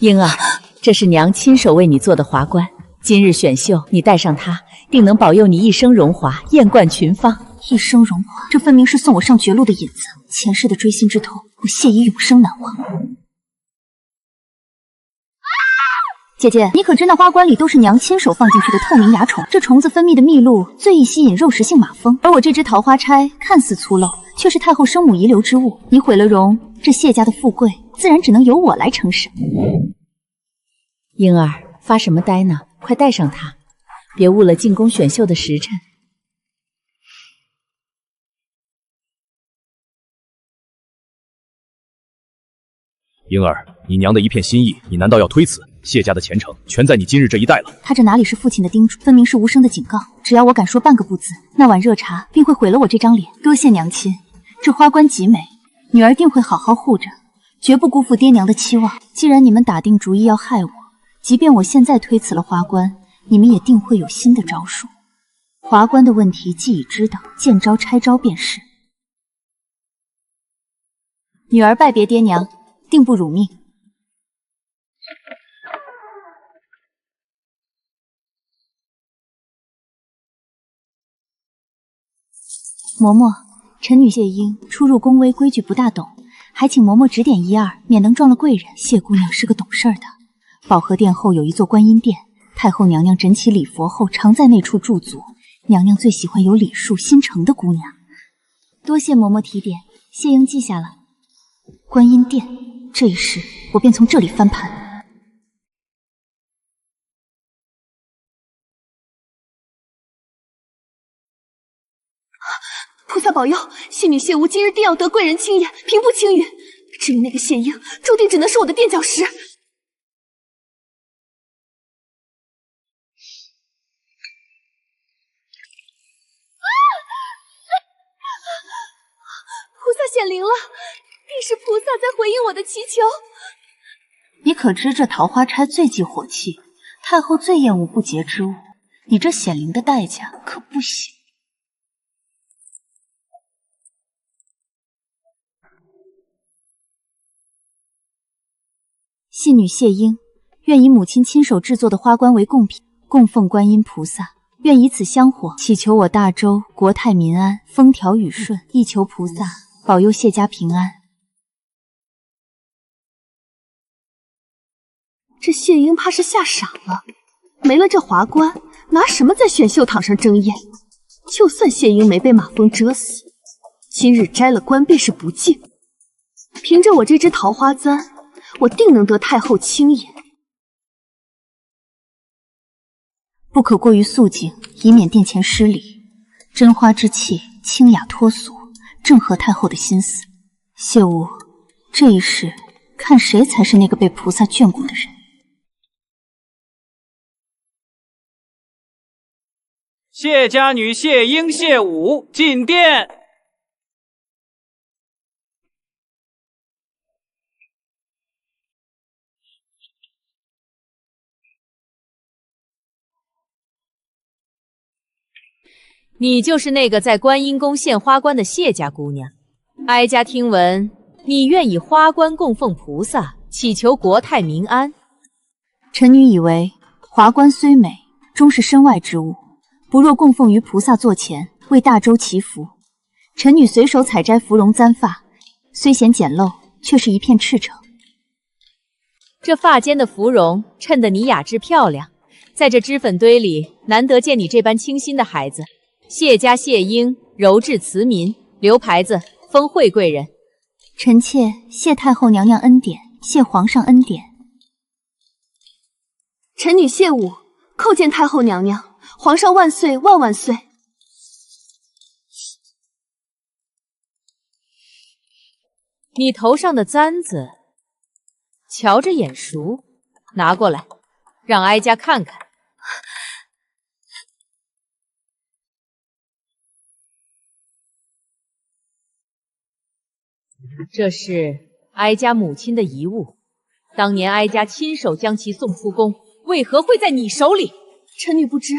英儿，这是娘亲手为你做的华冠，今日选秀，你戴上它，定能保佑你一生荣华，艳冠群芳。一生荣华，这分明是送我上绝路的引子。前世的锥心之痛，我谢姨永生难忘。姐姐，你可知那花冠里都是娘亲手放进去的透明蚜虫？这虫子分泌的蜜露最易吸引肉食性马蜂，而我这只桃花钗看似粗陋，却是太后生母遗留之物。你毁了容，这谢家的富贵自然只能由我来承审。英儿，发什么呆呢？快戴上它，别误了进宫选秀的时辰。英儿，你娘的一片心意，你难道要推辞？谢家的前程全在你今日这一代了。他这哪里是父亲的叮嘱，分明是无声的警告。只要我敢说半个不字，那碗热茶便会毁了我这张脸。多谢娘亲，这花冠极美，女儿定会好好护着，绝不辜负爹娘的期望。既然你们打定主意要害我，即便我现在推辞了花冠，你们也定会有新的招数。华冠的问题既已知道，见招拆招便是。女儿拜别爹娘，定不辱命。嬷嬷，臣女谢英初入宫闱，规矩不大懂，还请嬷嬷指点一二，免能撞了贵人。谢姑娘是个懂事的。保和殿后有一座观音殿，太后娘娘整起礼佛后，常在那处驻足。娘娘最喜欢有礼数、心诚的姑娘。多谢嬷嬷提点，谢英记下了。观音殿，这一世我便从这里翻盘。菩萨保佑，谢女谢无今日定要得贵人青眼，平步青云。至于那个谢英，注定只能是我的垫脚石。菩萨显灵了，定是菩萨在回应我的祈求。你可知这桃花钗最忌火气，太后最厌恶不洁之物，你这显灵的代价可不小。信女谢英，愿以母亲亲手制作的花冠为贡品，供奉观音菩萨。愿以此香火，祈求我大周国泰民安，风调雨顺，亦求菩萨保佑谢家平安。这谢英怕是吓傻了，没了这华冠，拿什么在选秀场上争艳？就算谢英没被马蜂蛰死，今日摘了冠便是不敬。凭着我这支桃花簪，我定能得太后青眼。不可过于肃静，以免殿前失礼。真花之气，清雅脱俗，正合太后的心思。谢吾，这一世看谁才是那个被菩萨眷顾的人。谢家女谢英、谢武进殿。你就是那个在观音宫献花冠的谢家姑娘。哀家听闻你愿以花冠供奉菩萨，祈求国泰民安。臣女以为华冠虽美，终是身外之物，不若供奉于菩萨座前，为大周祈福。臣女随手采摘芙蓉簪发，虽显简陋，却是一片赤诚。这发间的芙蓉衬得你雅致漂亮，在这脂粉堆里，难得见你这般清新的孩子。谢家谢英，柔质慈民，留牌子，封惠贵人。臣妾谢太后娘娘恩典，谢皇上恩典。臣女谢武，叩见太后娘娘，皇上万岁万万岁。你头上的簪子，瞧着眼熟，拿过来，让哀家看看。这是哀家母亲的遗物，当年哀家亲手将其送出宫，为何会在你手里？臣女不知，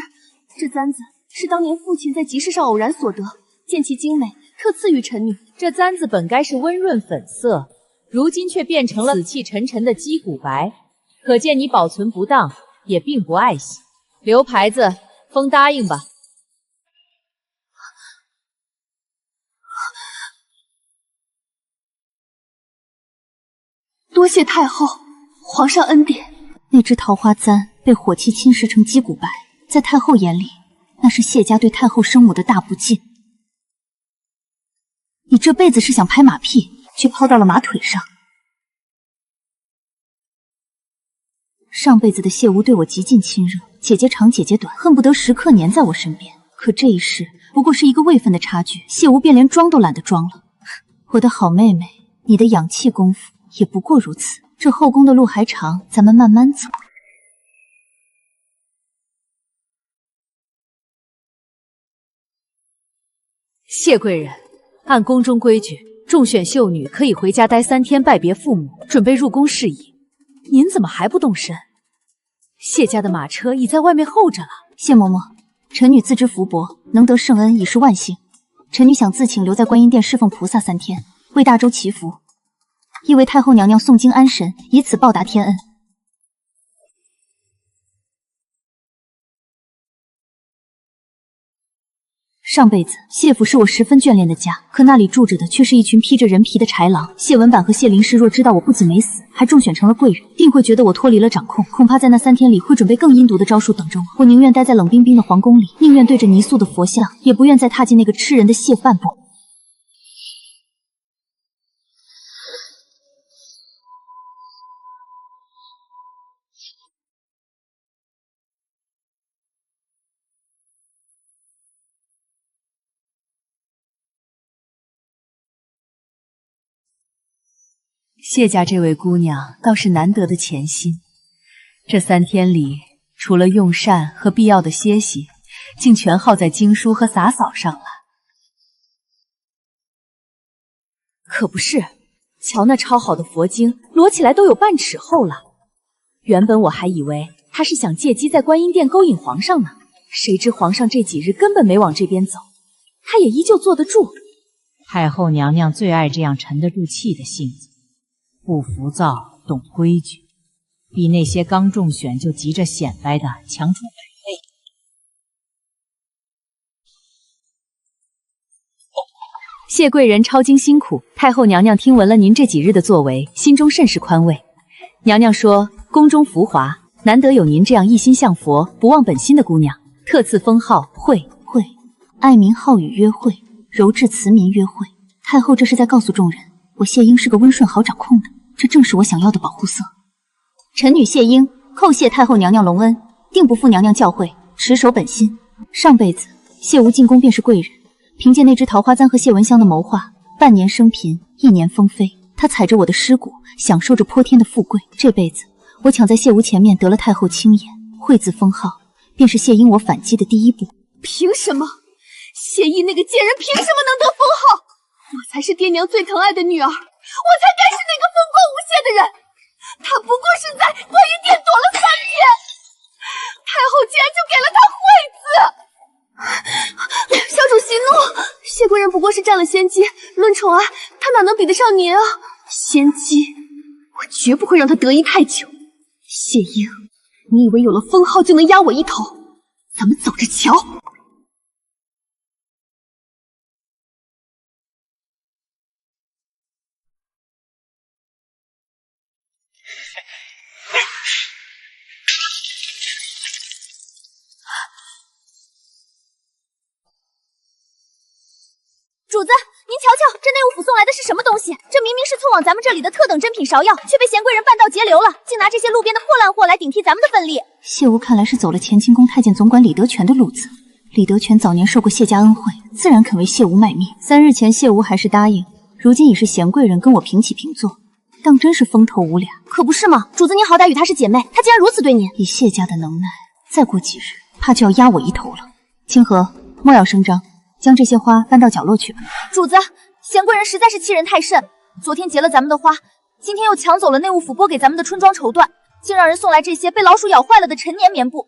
这簪子是当年父亲在集市上偶然所得，见其精美，特赐予臣女。这簪子本该是温润粉色，如今却变成了紫气沉沉的鸡骨白，可见你保存不当，也并不爱惜。留牌子，封答应吧。多谢太后，皇上恩典。那只桃花簪被火气侵蚀成击骨白，在太后眼里，那是谢家对太后生母的大不敬。你这辈子是想拍马屁，却抛到了马腿上。上辈子的谢无对我极尽亲热，姐姐长姐姐短，恨不得时刻黏在我身边。可这一世不过是一个位分的差距，谢无便连装都懒得装了。我的好妹妹，你的养气功夫也不过如此。这后宫的路还长，咱们慢慢走。谢贵人，按宫中规矩，中选秀女可以回家待3天，拜别父母，准备入宫事宜。您怎么还不动身？谢家的马车已在外面候着了。谢嬷嬷，臣女自知福薄，能得圣恩已是万幸。臣女想自请留在观音殿侍奉菩萨3天，为大周祈福，亦为太后娘娘诵经安神，以此报答天恩。上辈子谢府是我十分眷恋的家，可那里住着的却是一群披着人皮的豺狼。谢文版和谢林氏若知道我不仅没死，还中选成了贵人，定会觉得我脱离了掌控，恐怕在那3天里会准备更阴毒的招数等着我。我宁愿待在冷冰冰的皇宫里，宁愿对着泥塑的佛像，也不愿再踏进那个吃人的谢半步。谢家这位姑娘倒是难得的潜心，这3天里，除了用膳和必要的歇息，竟全耗在经书和洒扫上了。可不是，瞧那抄好的佛经，摞起来都有半尺厚了。原本我还以为她是想借机在观音殿勾引皇上呢，谁知皇上这几日根本没往这边走，她也依旧坐得住。太后娘娘最爱这样沉得住气的性子。不浮躁，懂规矩，比那些刚中选就急着显摆的强出100倍。谢贵人抄经辛苦，太后娘娘听闻了您这几日的作为，心中甚是宽慰。娘娘说，宫中浮华，难得有您这样一心向佛、不忘本心的姑娘，特赐封号慧。爱民好语约慧，柔质慈民约慧。太后这是在告诉众人，我谢英是个温顺好掌控的，这正是我想要的保护色。臣女谢英叩谢太后娘娘隆恩，定不负娘娘教诲，持守本心。上辈子谢无进宫便是贵人，凭借那只桃花簪和谢文香的谋划，半年升贫，1年封妃。她踩着我的尸骨，享受着泼天的富贵。这辈子我抢在谢无前面得了太后青眼，惠字封号，便是谢英我反击的第一步。凭什么？谢意那个贱人凭什么能得封号？我才是爹娘最疼爱的女儿，我才该是那个风光无限的人。她不过是在观音殿躲了3天，太后竟然就给了她惠子。小主息怒，谢贵人不过是占了先机，论宠爱，她哪能比得上您啊？先机，我绝不会让她得意太久。谢英，你以为有了封号就能压我一头？咱们走着瞧。主子，您瞧瞧，这内务府送来的是什么东西？这明明是送往咱们这里的特等珍品芍药，却被贤贵人半道截流了，竟拿这些路边的破烂货来顶替咱们的份力。谢无看来是走了乾清宫太监总管李德全的路子。李德全早年受过谢家恩惠，自然肯为谢无卖命。3日前谢无还是答应，如今已是贤贵人跟我平起平坐，当真是风头无两。可不是嘛，主子您好歹与她是姐妹，她竟然如此对您。以谢家的能耐，再过几日怕就要压我一头了。清河，莫要声张。将这些花搬到角落去吧。主子，贤贵人实在是欺人太甚。昨天劫了咱们的花，今天又抢走了内务府拨给咱们的春装绸缎，竟让人送来这些被老鼠咬坏了的陈年棉布。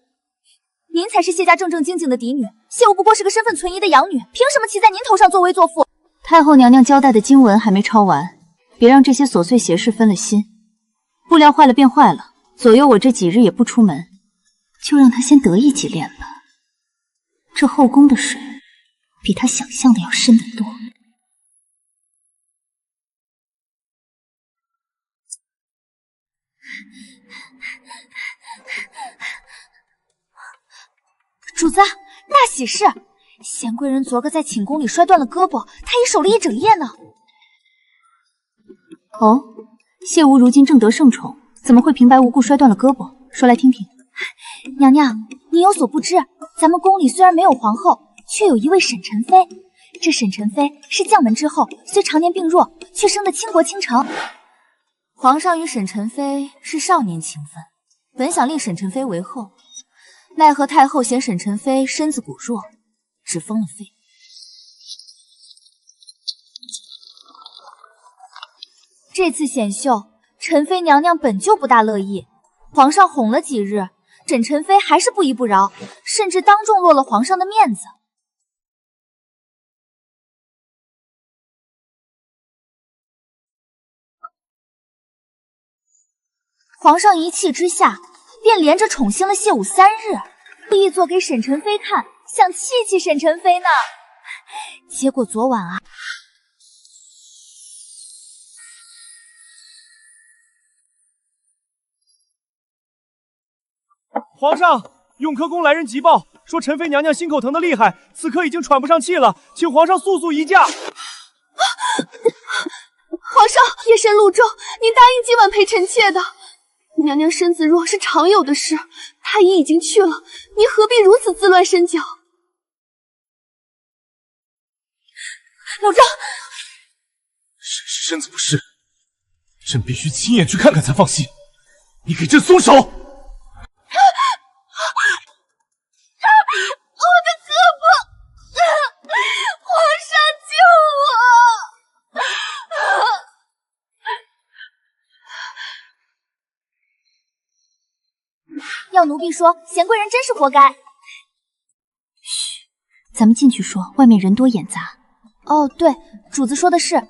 您才是谢家正正经经的嫡女，谢无不过是个身份存疑的养女，凭什么骑在您头上作威作福？太后娘娘交代的经文还没抄完，别让这些琐碎邪事分了心。布料坏了便坏了，左右我这几日也不出门，就让他先得意几练吧。这后宫的水比他想象的要深得多。主子，大喜事！贤贵人昨个在寝宫里摔断了胳膊，太医守了一整夜呢。哦，谢吾如今正得圣宠，怎么会平白无故摔断了胳膊？说来听听。娘娘，您有所不知，咱们宫里虽然没有皇后，却有一位沈宸妃。这沈宸妃是将门之后，虽常年病弱，却生得倾国倾城。皇上与沈宸妃是少年情分，本想立沈宸妃为后，奈何太后嫌沈宸妃身子骨弱，只封了妃。这次显秀，宸妃娘娘本就不大乐意，皇上哄了几日，沈宸妃还是不依不饶，甚至当众落了皇上的面子。皇上一气之下，便连着宠幸了谢武3日，故意做给沈宸妃看，想气气沈宸妃呢。结果昨晚啊，皇上，永科宫来人急报，说宸妃娘娘心口疼得厉害，此刻已经喘不上气了，请皇上速速移驾。皇上，夜深路重，您答应今晚陪臣妾的。娘娘身子弱是常有的事，太医已经去了，您何必如此自乱身脚？老张，身子不适，朕必须亲眼去看看才放心。你给朕松手！我的胳膊！皇上救我！要奴婢说，贤贵人真是活该。嘘，咱们进去说，外面人多眼杂。哦，对，主子说的是。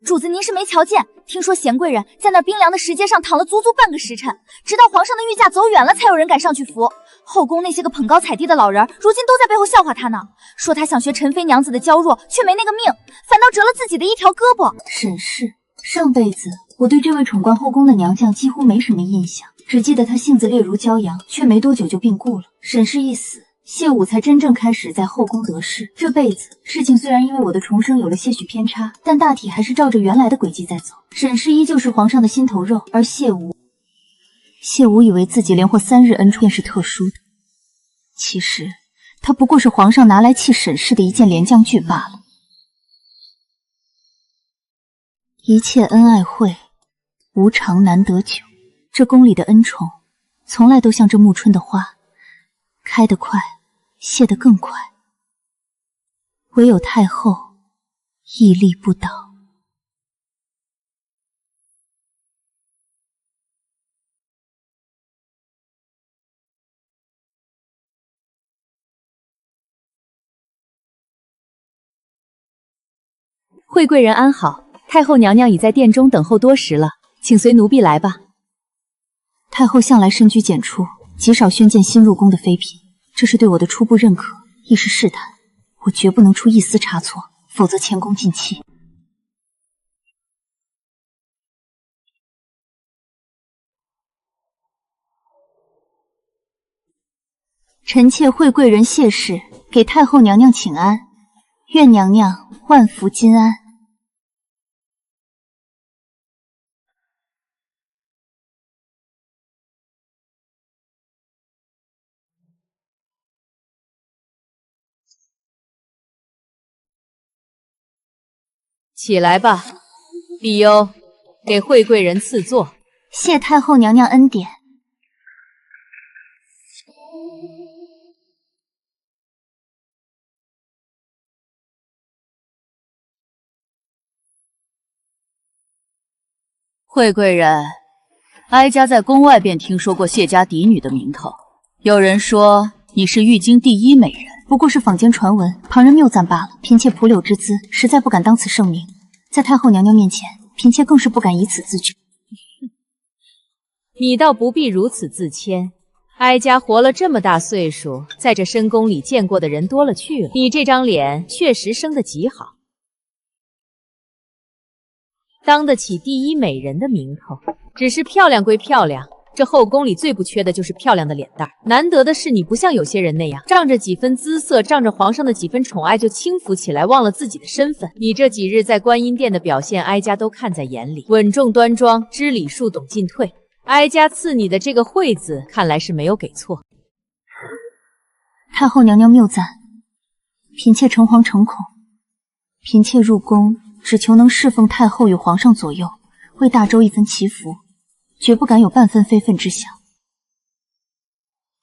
主子您是没瞧见，听说贤贵人在那冰凉的石阶上躺了足足半个时辰，直到皇上的御驾走远了，才有人敢上去扶。后宫那些个捧高踩低的老人，如今都在背后笑话他呢，说他想学宸妃娘子的娇弱，却没那个命，反倒折了自己的一条胳膊。沈氏，上辈子我对这位宠冠后宫的娘将几乎没什么印象，只记得她性子烈如骄阳，却没多久就病故了。沈氏一死，谢武才真正开始在后宫得势。这辈子事情虽然因为我的重生有了些许偏差，但大体还是照着原来的轨迹在走。沈氏依旧是皇上的心头肉，而谢武以为自己连获3日恩宠便是特殊的，其实他不过是皇上拿来气沈氏的一件连将剧罢了。一切恩爱会，无常难得久。这宫里的恩宠，从来都像这暮春的花，开得快，谢得更快。唯有太后屹立不倒。惠贵人安好，太后娘娘已在殿中等候多时了，请随奴婢来吧。太后向来深居简出，极少宣见新入宫的妃嫔，这是对我的初步认可，亦是试探。我绝不能出一丝差错，否则前功尽弃。臣妾惠贵人谢氏给太后娘娘请安，愿娘娘万福金安。起来吧，碧幽，给惠贵人赐座。谢太后娘娘恩典。惠贵人，哀家在宫外便听说过谢家嫡女的名头，有人说你是玉京第1美人，不过是坊间传闻，旁人谬赞罢了。嫔妾蒲柳之姿，实在不敢当此盛名。在太后娘娘面前，嫔妾更是不敢以此自居。你倒不必如此自谦。哀家活了这么大岁数，在这深宫里见过的人多了去了，你这张脸确实生得极好，当得起第一美人的名头。只是漂亮归漂亮，这后宫里最不缺的就是漂亮的脸蛋儿。难得的是，你不像有些人那样，仗着几分姿色，仗着皇上的几分宠爱就轻浮起来，忘了自己的身份。你这几日在观音殿的表现，哀家都看在眼里，稳重端庄，知礼数，懂进退。哀家赐你的这个惠字，看来是没有给错。太后娘娘谬赞，嫔妾诚惶诚恐。嫔妾入宫，只求能侍奉太后与皇上左右，为大周一分祈福，绝不敢有半分非分之想。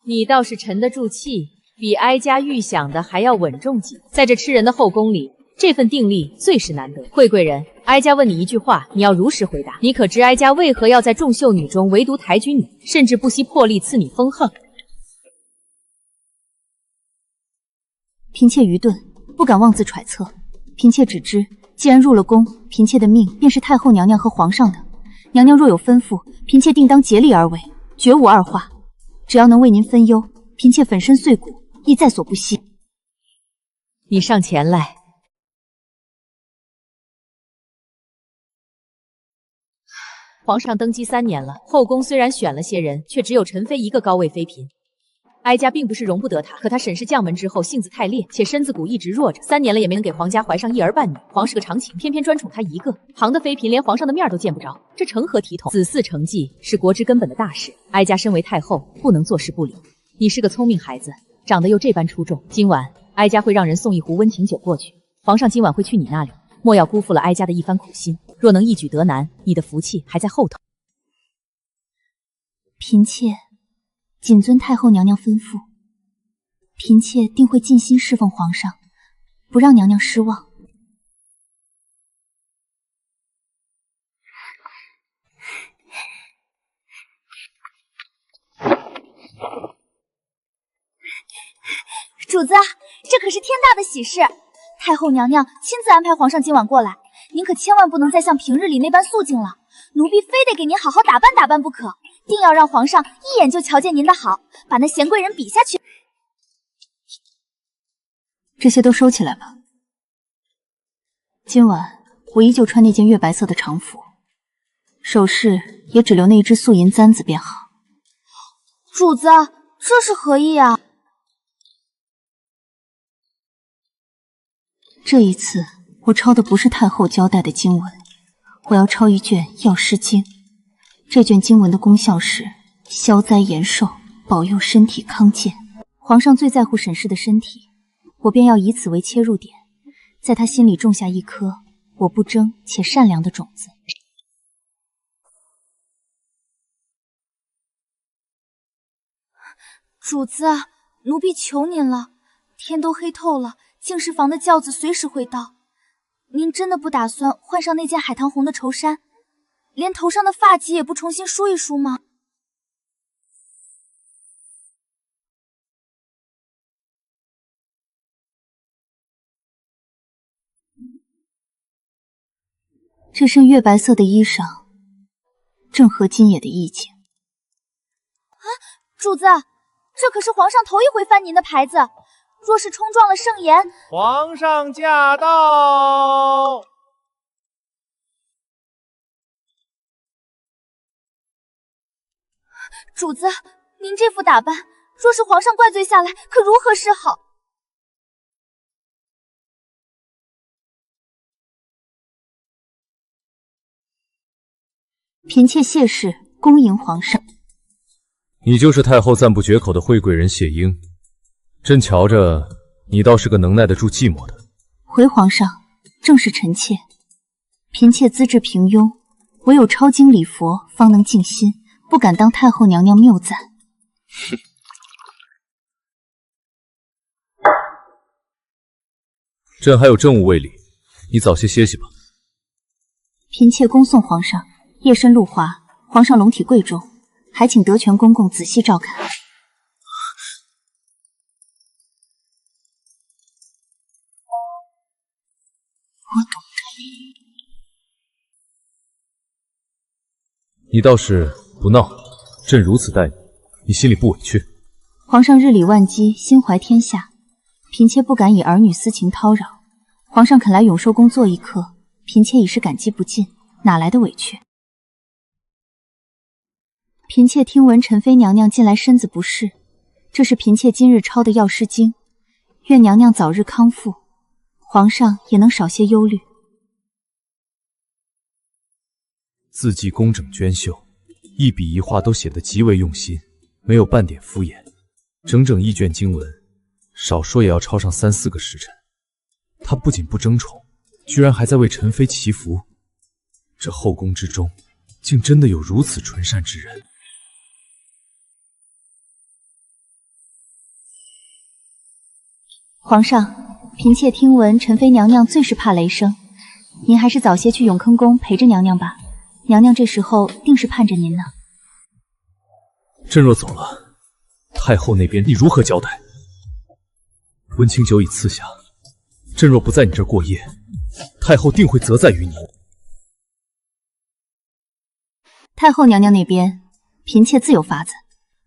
你倒是沉得住气，比哀家预想的还要稳重几分。在这吃人的后宫里，这份定力最是难得。惠贵人，哀家问你一句话，你要如实回答。你可知哀家为何要在众秀女中唯独抬举你，甚至不惜破例赐你封横？嫔妾愚钝，不敢妄自揣测。嫔妾只知，既然入了宫，嫔妾的命便是太后娘娘和皇上的。娘娘若有吩咐，嫔妾定当竭力而为，绝无二话。只要能为您分忧，嫔妾粉身碎骨亦在所不惜。你上前来。皇上登基3年了，后宫虽然选了些人，却只有陈妃一个高位妃嫔。哀家并不是容不得她，可她沈氏将门之后性子太烈，且身子骨一直弱着，3年了也没能给皇家怀上一儿半女。皇是个长情，偏偏专宠她一个。旁的妃嫔连皇上的面都见不着，这成何体统？子嗣承继是国之根本的大事，哀家身为太后，不能坐视不理。你是个聪明孩子，长得又这般出众，今晚哀家会让人送一壶温情酒过去。皇上今晚会去你那里，莫要辜负了哀家的一番苦心。若能一举得男，你的福气还在后头。嫔妾谨遵太后娘娘吩咐，嫔妾定会尽心侍奉皇上，不让娘娘失望。主子，这可是天大的喜事！太后娘娘亲自安排皇上今晚过来，您可千万不能再像平日里那般肃静了，奴婢非得给您好好打扮打扮不可，定要让皇上一眼就瞧见您的好，把那贤贵人比下去。这些都收起来吧。今晚我依旧穿那件月白色的长服，首饰也只留那一只素银簪子便好。主子，这是何意啊？这一次我抄的不是太后交代的经文，我要抄一卷《药师经》。这卷经文的功效是消灾延寿，保佑身体康健。皇上最在乎沈氏的身体，我便要以此为切入点，在他心里种下一颗我不争且善良的种子。主子，奴婢求您了，天都黑透了，净室房的轿子随时会到。您真的不打算换上那件海棠红的绸衫，连头上的发髻也不重新梳一梳吗？这身月白色的衣裳，正合今夜的意境。啊，主子，这可是皇上头一回翻您的牌子，若是冲撞了圣颜，皇上驾到！主子，您这副打扮，若是皇上怪罪下来，可如何是好？嫔妾谢氏恭迎皇上。你就是太后赞不绝口的惠贵人谢英，朕瞧着你倒是个能耐得住寂寞的。回皇上，正是臣妾。嫔妾资质平庸，唯有抄经礼佛方能静心，不敢当太后娘娘谬赞。哼，朕还有政务未理，你早些歇息吧。嫔妾恭送皇上。夜深路滑，皇上龙体贵重，还请德全公公仔细照看。我懂着你。你倒是不闹，朕如此待你，你心里不委屈？皇上日理万机，心怀天下，嫔妾不敢以儿女私情叨扰。皇上肯来永寿宫做一客，嫔妾已是感激不尽，哪来的委屈？嫔妾听闻陈妃娘娘近来身子不适，这是嫔妾今日抄的药师经，愿娘娘早日康复，皇上也能少些忧虑。字迹工整娟秀，一笔一画都写得极为用心，没有半点敷衍。整整1卷经文，少说也要抄上3、4个时辰。他不仅不争宠，居然还在为陈妃祈福。这后宫之中，竟真的有如此纯善之人。皇上，嫔妾听闻陈妃娘娘最是怕雷声，您还是早些去永坑宫陪着娘娘吧。娘娘这时候定是盼着您呢。朕若走了，太后那边你如何交代？温清酒已赐下，朕若不在你这儿过夜，太后定会责在于你。太后娘娘那边，嫔妾自有法子。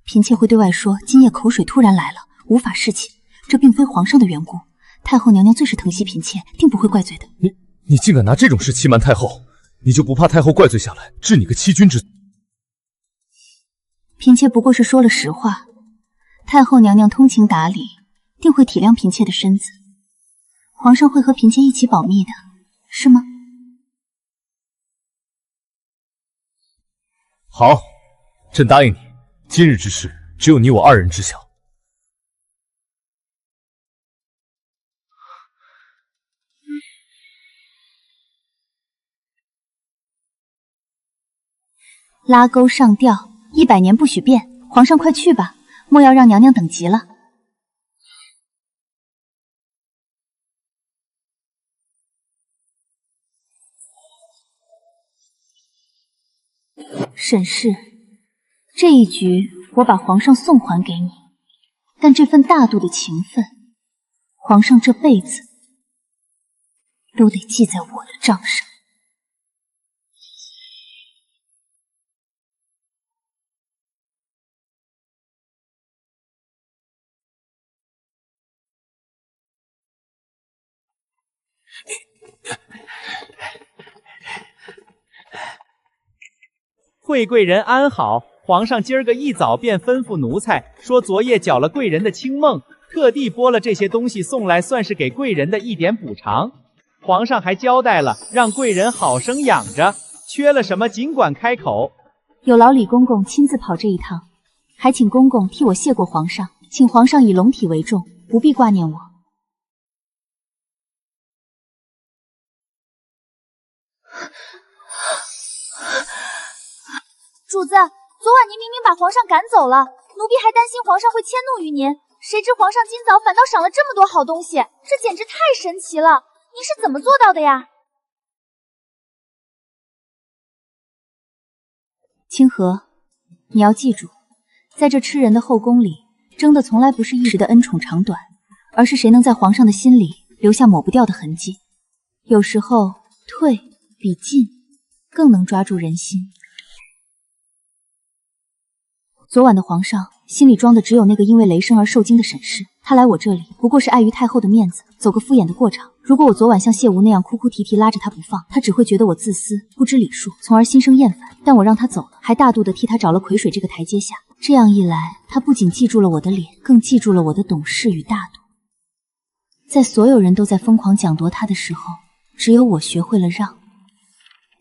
嫔妾会对外说今夜口水突然来了，无法侍寝，这并非皇上的缘故。太后娘娘最是疼惜嫔妾，定不会怪罪的。你竟敢拿这种事欺瞒太后，你就不怕太后怪罪下来，治你个欺君之罪？嫔妾不过是说了实话，太后娘娘通情达理，定会体谅嫔妾的身子。皇上会和嫔妾一起保密的，是吗？好，朕答应你，今日之事只有你我2人知晓。拉钩上吊，100年不许变。皇上快去吧，莫要让娘娘等急了。沈氏，这一局我把皇上送还给你，但这份大度的情分，皇上这辈子都得记在我的账上。惠贵人安好，皇上今儿个一早便吩咐奴才说，昨夜搅了贵人的清梦，特地拨了这些东西送来，算是给贵人的一点补偿。皇上还交代了，让贵人好生养着，缺了什么尽管开口。有劳李公公亲自跑这一趟，还请公公替我谢过皇上，请皇上以龙体为重，不必挂念我。主子，昨晚您明明把皇上赶走了，奴婢还担心皇上会迁怒于您，谁知皇上今早反倒赏了这么多好东西，这简直太神奇了！您是怎么做到的呀？清河，你要记住，在这吃人的后宫里，争的从来不是一时的恩宠长短，而是谁能在皇上的心里留下抹不掉的痕迹。有时候退比进更能抓住人心。昨晚的皇上心里装的只有那个因为雷声而受惊的沈氏，他来我这里不过是碍于太后的面子，走个敷衍的过场。如果我昨晚像谢无那样哭哭啼啼拉着他不放，他只会觉得我自私不知礼数，从而心生厌烦。但我让他走了，还大度的替他找了癸水这个台阶下，这样一来，他不仅记住了我的脸，更记住了我的懂事与大度。在所有人都在疯狂抢夺他的时候，只有我学会了让。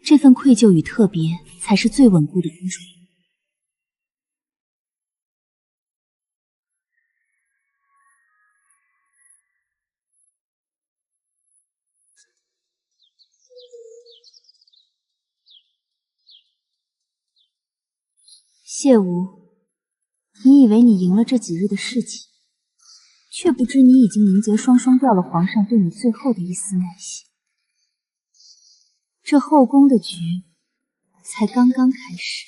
这份愧疚与特别，才是最稳固的基础。谢无，你以为你赢了这几日的事情，却不知你已经凝结双双掉了皇上对你最后的一丝耐心。这后宫的局才刚刚开始。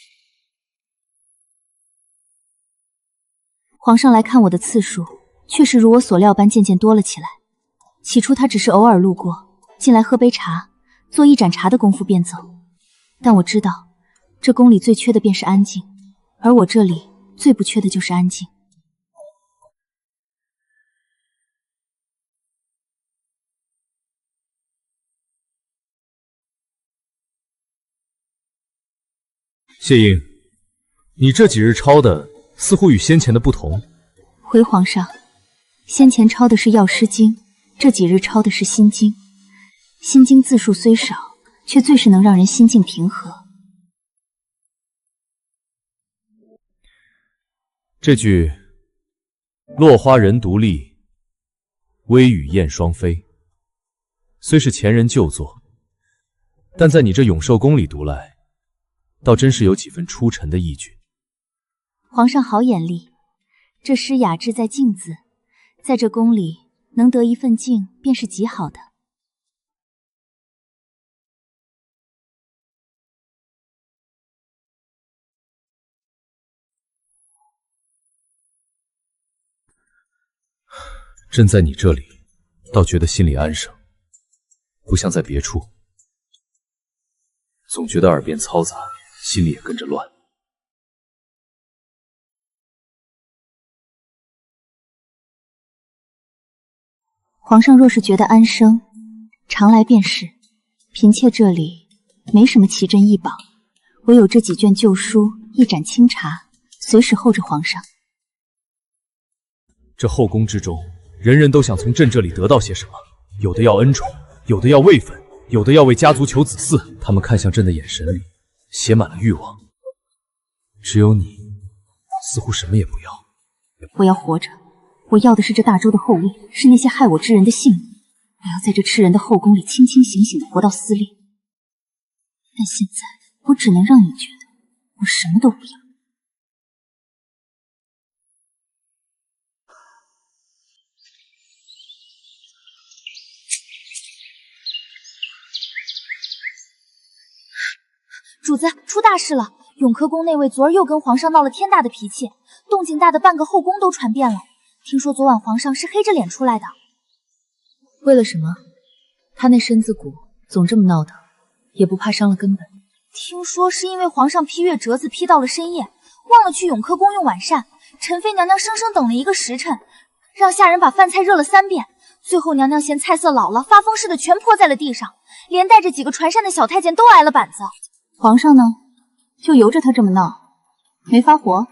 皇上来看我的次数，确实如我所料般渐渐多了起来。起初他只是偶尔路过，进来喝杯茶，做一盏茶的功夫便走。但我知道，这宫里最缺的便是安静，而我这里最不缺的就是安静。谢英，你这几日抄的似乎与先前的不同。回皇上，先前抄的是药师经，这几日抄的是心经。心经字数虽少，却最是能让人心境平和。这句“落花人独立，微雨燕双飞”，虽是前人旧作，但在你这永寿宫里读来，倒真是有几分出尘的意趣。皇上好眼力，这诗雅致在静字，在这宫里能得一份静，便是极好的。朕在你这里，倒觉得心里安生，不像在别处，总觉得耳边嘈杂，心里也跟着乱。皇上若是觉得安生，常来便是。嫔妾这里没什么奇珍异宝，唯有这几卷旧书，一盏清茶，随时候着皇上。这后宫之中，人人都想从朕这里得到些什么，有的要恩宠，有的要位分，有的要为家族求子嗣。他们看向朕的眼神里，写满了欲望。只有你，似乎什么也不要。我要活着，我要的是这大周的后位，是那些害我之人的性命。我要在这吃人的后宫里清清醒醒的活到撕裂。但现在，我只能让你觉得我什么都不要。主子，出大事了！永科宫内卫昨儿又跟皇上闹了天大的脾气，动静大的半个后宫都传遍了。听说昨晚皇上是黑着脸出来的。为了什么？他那身子骨总这么闹腾，也不怕伤了根本。听说是因为皇上批阅折子批到了深夜，忘了去永科宫用晚膳，陈妃娘娘生生等了1个时辰，让下人把饭菜热了3遍，最后娘娘嫌菜色老了，发疯似的全泼在了地上，连带着几个传膳的小太监都挨了板子。皇上呢，就由着他这么闹，没发火？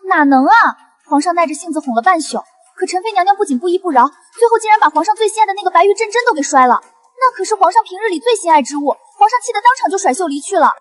哪能啊！皇上耐着性子哄了半宿，可陈妃娘娘不仅不依不饶，最后竟然把皇上最心爱的那个白玉镇针都给摔了。那可是皇上平日里最心爱之物，皇上气得当场就甩袖离去了。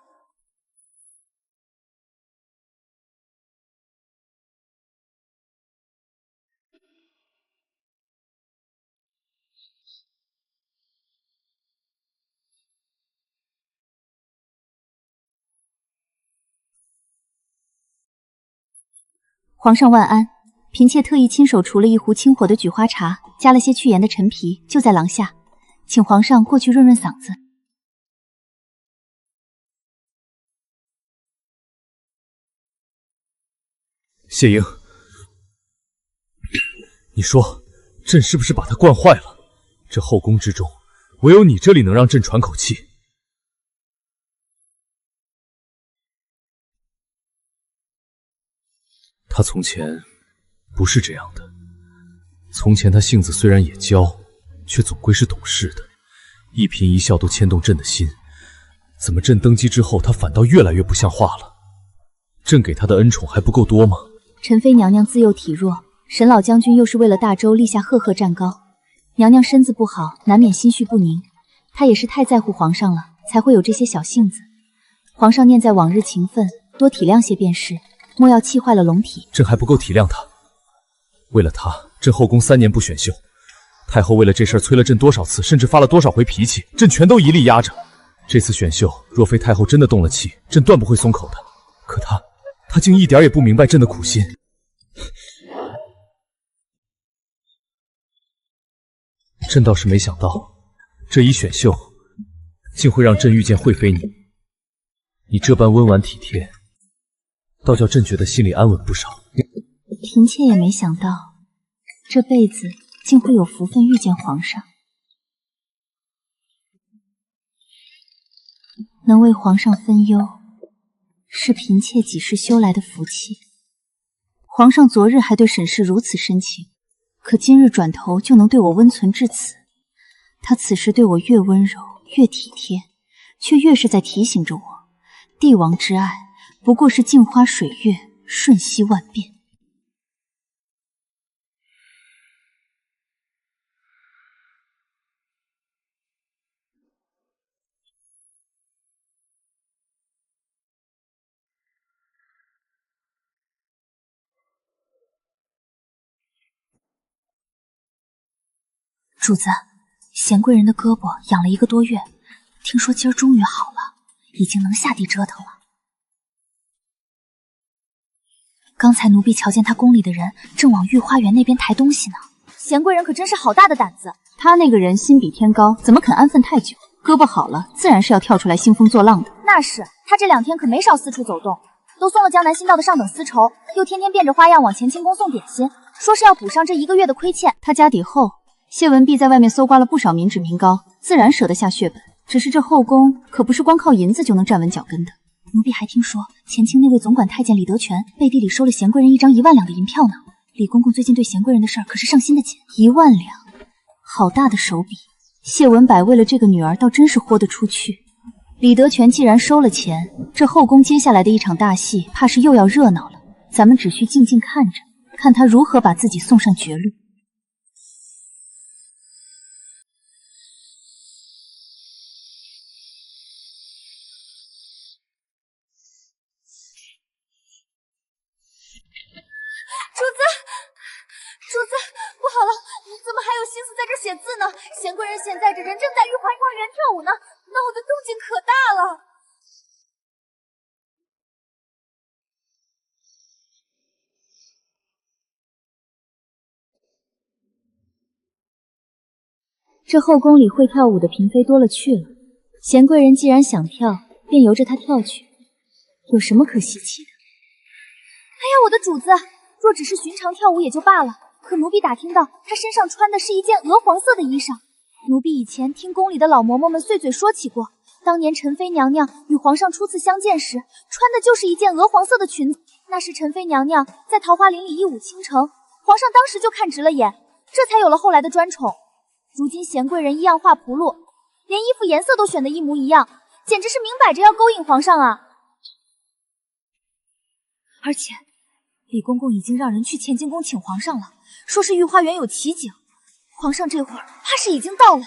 皇上万安，嫔妾特意亲手除了一壶清火的菊花茶，加了些去盐的陈皮，就在廊下，请皇上过去润润嗓子。谢英，你说朕是不是把他惯坏了？这后宫之中，唯有你这里能让朕喘口气。他从前不是这样的，从前他性子虽然也娇，却总归是懂事的，一颦一笑都牵动朕的心。怎么朕登基之后，他反倒越来越不像话了？朕给他的恩宠还不够多吗？陈妃娘娘自幼体弱，沈老将军又是为了大周立下赫赫战功，娘娘身子不好，难免心绪不宁。她也是太在乎皇上了，才会有这些小性子。皇上念在往日情分，多体谅些便是，莫要气坏了龙体。朕还不够体谅他。为了他，朕后宫3年不选秀。太后为了这事儿催了朕多少次，甚至发了多少回脾气，朕全都一力压着。这次选秀，若非太后真的动了气，朕断不会松口的。可他竟一点也不明白朕的苦心。朕倒是没想到，这一选秀，竟会让朕遇见惠妃你。你这般温婉体贴，倒叫朕觉得心里安稳不少。嫔妾也没想到，这辈子竟会有福分遇见皇上，能为皇上分忧，是嫔妾几世修来的福气。皇上昨日还对沈氏如此深情，可今日转头就能对我温存至此。他此时对我越温柔越体贴，却越是在提醒着我，帝王之爱不过是镜花水月，瞬息万变。主子，贤贵人的胳膊养了1个多月，听说今儿终于好了，已经能下地折腾了。刚才奴婢瞧见他宫里的人正往御花园那边抬东西呢。贤贵人可真是好大的胆子！他那个人心比天高，怎么肯安分太久？胳膊好了，自然是要跳出来兴风作浪的。那是，他这2天可没少四处走动，都送了江南新到的上等丝绸，又天天变着花样往乾清宫送点心，说是要补上这1个月的亏欠。他家底厚，谢文弼在外面搜刮了不少民脂民膏，自然舍得下血本。只是这后宫可不是光靠银子就能站稳脚跟的。奴婢还听说，乾清那位总管太监李德全背地里收了贤贵人1张1万两的银票呢。李公公最近对贤贵人的事儿可是上心的紧。1万两，好大的手笔！谢文柏为了这个女儿，倒真是豁得出去。李德全既然收了钱，这后宫接下来的一场大戏，怕是又要热闹了。咱们只需静静看着，看他如何把自己送上绝路。主子，不好了，你怎么还有心思在这写字呢？贤贵人现在这人正在御花园跳舞呢，闹得动静可大了。这后宫里会跳舞的嫔妃多了去了，贤贵人既然想跳，便由着她跳去，有什么可稀奇的？哎呀，我的主子，若只是寻常跳舞也就罢了，可奴婢打听到她身上穿的是一件鹅黄色的衣裳。奴婢以前听宫里的老嬷嬷们碎嘴说起过，当年陈妃娘娘与皇上初次相见时，穿的就是一件鹅黄色的裙子。那是陈妃娘娘在桃花林里一舞倾城，皇上当时就看直了眼，这才有了后来的专宠。如今贤贵人一样画葫芦，连衣服颜色都选得一模一样，简直是明摆着要勾引皇上啊！而且李公公已经让人去乾清宫请皇上了，说是御花园有奇景，皇上这会儿怕是已经到了。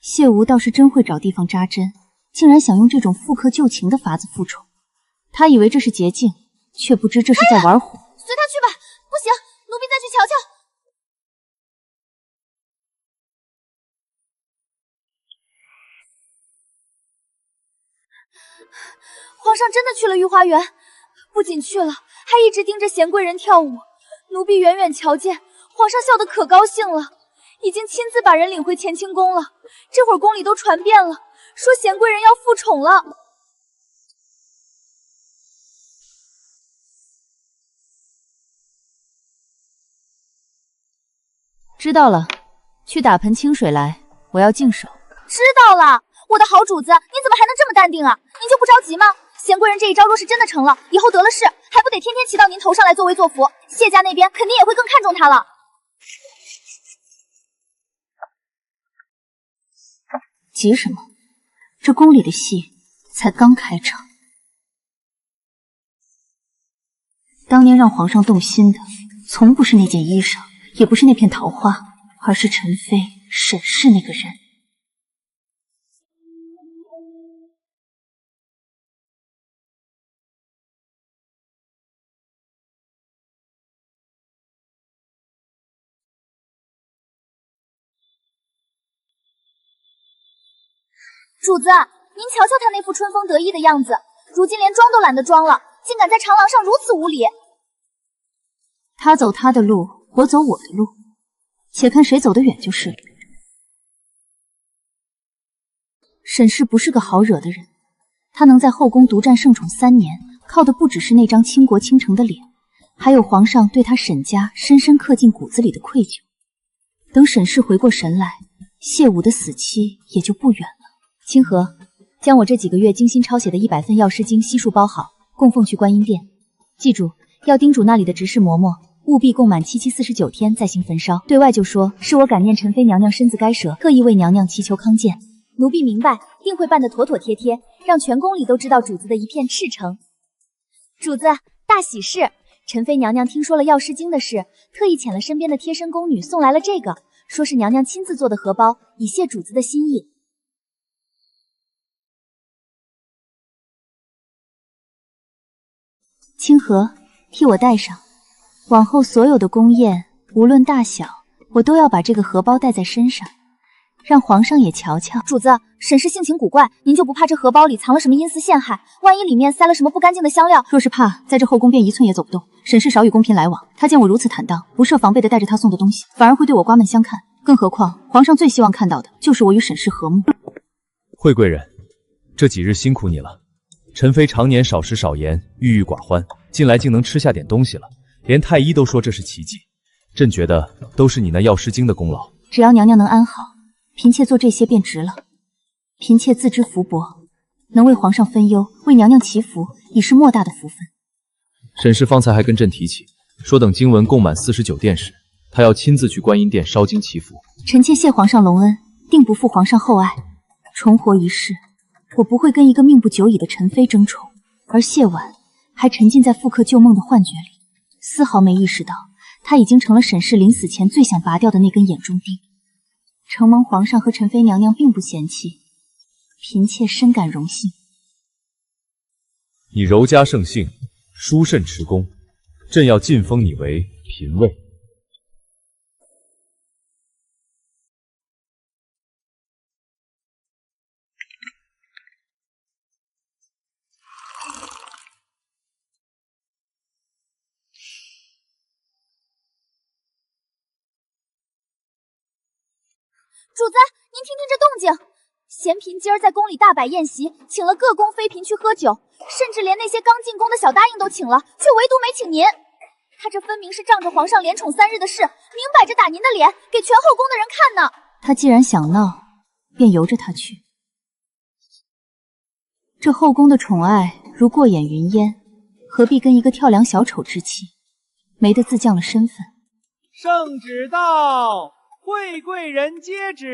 谢吾倒是真会找地方扎针，竟然想用这种复刻旧情的法子复仇。他以为这是捷径，却不知这是在玩火。随他去吧，不行，奴婢再去瞧瞧。皇上真的去了御花园，不仅去了，还一直盯着贤贵人跳舞。奴婢远远瞧见，皇上笑得可高兴了，已经亲自把人领回乾清宫了。这会儿宫里都传遍了，说贤贵人要复宠了。知道了，去打盆清水来，我要净手。知道了，我的好主子，你怎么还能这么淡定啊？您就不着急吗？贤贵人这一招若是真的成了，以后得了势，还不得天天骑到您头上来作威作福？谢家那边肯定也会更看重他了。急什么？这宫里的戏才刚开场。当年让皇上动心的，从不是那件衣裳，也不是那片桃花，而是陈妃、沈氏那个人。主子，您瞧瞧他那副春风得意的样子，如今连妆都懒得妆了，竟敢在长廊上如此无礼。他走他的路，我走我的路，且看谁走得远就是了。沈氏不是个好惹的人，他能在后宫独占圣宠3年，靠的不只是那张倾国倾城的脸，还有皇上对他沈家深深刻进骨子里的愧疚。等沈氏回过神来，谢武的死期也就不远了。清河，将我这几个月精心抄写的100份药师经悉数包好，供奉去观音殿。记住，要叮嘱那里的执事嬷嬷，务必供满7期49天再行焚烧。对外就说是我感念陈妃娘娘身子该折，特意为娘娘祈求康健。奴婢明白，定会办得妥妥帖帖，让全宫里都知道主子的一片赤诚。主子，大喜事！陈妃娘娘听说了药师经的事，特意遣了身边的贴身宫女送来了这个，说是娘娘亲自做的荷包，以谢主子的心意。清河，替我带上。往后所有的宫宴，无论大小，我都要把这个荷包带在身上，让皇上也瞧瞧。主子，沈氏性情古怪，您就不怕这荷包里藏了什么阴司陷害？万一里面塞了什么不干净的香料？若是怕，在这后宫便一寸也走不动。沈氏少与宫嫔来往，他见我如此坦荡，不设防备的带着他送的东西，反而会对我刮目相看。更何况，皇上最希望看到的就是我与沈氏和睦。惠贵人，这几日辛苦你了。陈妃常年少食少言，郁郁寡欢，近来竟能吃下点东西了，连太医都说这是奇迹。朕觉得都是你那药师经的功劳。只要娘娘能安好，嫔妾做这些便值了。嫔妾自知福薄，能为皇上分忧，为娘娘祈福，已是莫大的福分。沈氏方才还跟朕提起，说等经文供满49殿时，她要亲自去观音殿烧经祈福。臣妾谢皇上隆恩，定不负皇上厚爱。重活一世，我不会跟一个命不久矣的陈妃争宠。而谢婉还沉浸在复刻旧梦的幻觉里，丝毫没意识到她已经成了沈氏临死前最想拔掉的那根眼中钉。承蒙皇上和陈妃娘娘并不嫌弃，嫔妾深感荣幸。你柔家盛姓，殊甚持功，朕要晋封你为嫔尉。主子，您听听这动静！贤嫔今儿在宫里大摆宴席，请了各宫妃嫔去喝酒，甚至连那些刚进宫的小答应都请了，却唯独没请您。他这分明是仗着皇上连宠3日的事，明摆着打您的脸，给全后宫的人看呢。他既然想闹，便由着他去。这后宫的宠爱如过眼云烟，何必跟一个跳梁小丑置气？没得自降了身份。圣旨到，惠贵人接旨。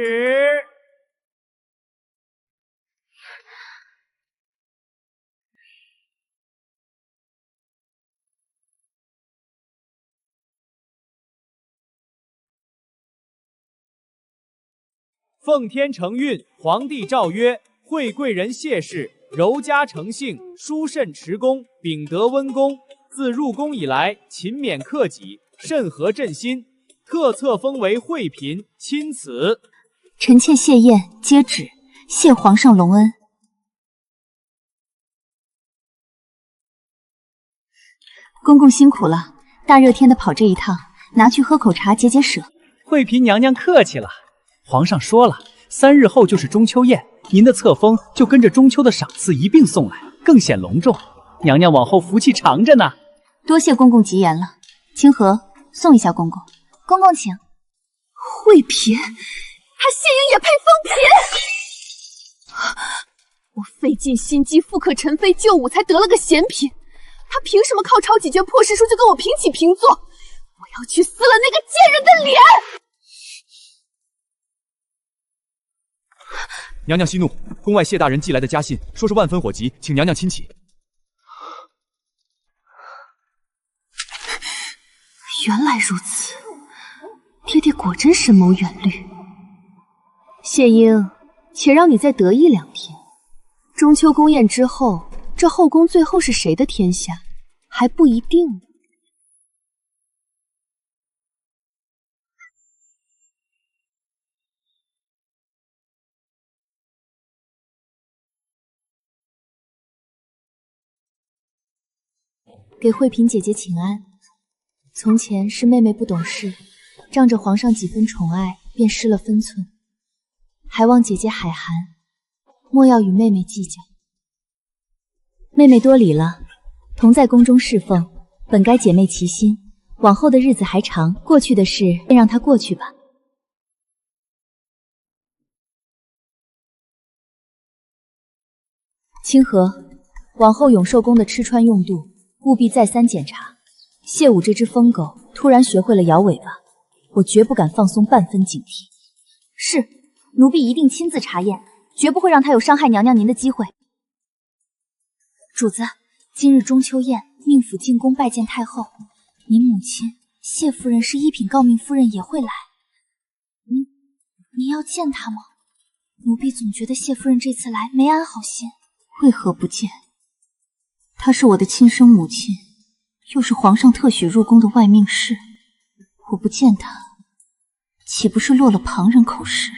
奉天承运，皇帝诏曰：惠贵人谢氏，柔家成姓，殊甚持功，秉德温公。自入宫以来，勤勉克己，甚合朕心。特册封为惠嫔，钦此。臣妾谢宴接旨，谢皇上隆恩。公公辛苦了，大热天的跑这一趟，拿去喝口茶解解舍。惠嫔娘娘客气了。皇上说了，3日后就是中秋宴，您的册封就跟着中秋的赏赐一并送来，更显隆重。娘娘往后福气长着呢。多谢公公吉言了。清河，送一下公公。公公请。惠嫔，她谢英也配封嫔？我费尽心机复刻陈妃旧舞，才得了个贤嫔，她凭什么靠抄几卷破诗书就跟我平起平坐？我要去撕了那个贱人的脸！娘娘息怒，宫外谢大人寄来的家信，说是万分火急，请娘娘亲启。原来如此，爹爹果真深谋远虑。谢英，且让你再得意2天。中秋宫宴之后，这后宫最后是谁的天下，还不一定呢。给惠嫔姐姐请安。从前是妹妹不懂事，仗着皇上几分宠爱，便失了分寸。还望姐姐海涵，莫要与妹妹计较。妹妹多礼了，同在宫中侍奉，本该姐妹齐心。往后的日子还长，过去的事便让它过去吧。清河，往后永寿宫的吃穿用度务必再三检查。谢武这只疯狗突然学会了摇尾巴，我绝不敢放松半分警惕。是，奴婢一定亲自查验，绝不会让他有伤害娘娘您的机会。主子，今日中秋宴，命府进宫拜见太后，您母亲谢夫人是一品诰命夫人也会来。您要见她吗？奴婢总觉得谢夫人这次来没安好心。为何不见？她是我的亲生母亲，又是皇上特许入宫的外命侍，我不见她，岂不是落了旁人口实？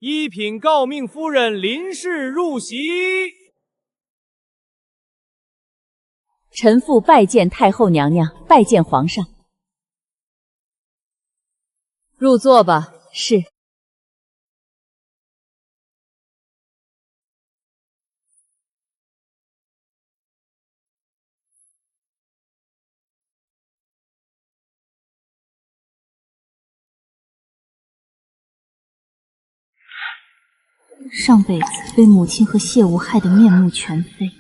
一品诰命夫人临事入席。臣妇拜见太后娘娘，拜见皇上。入座吧。是。上辈子被母亲和谢无害得面目全非，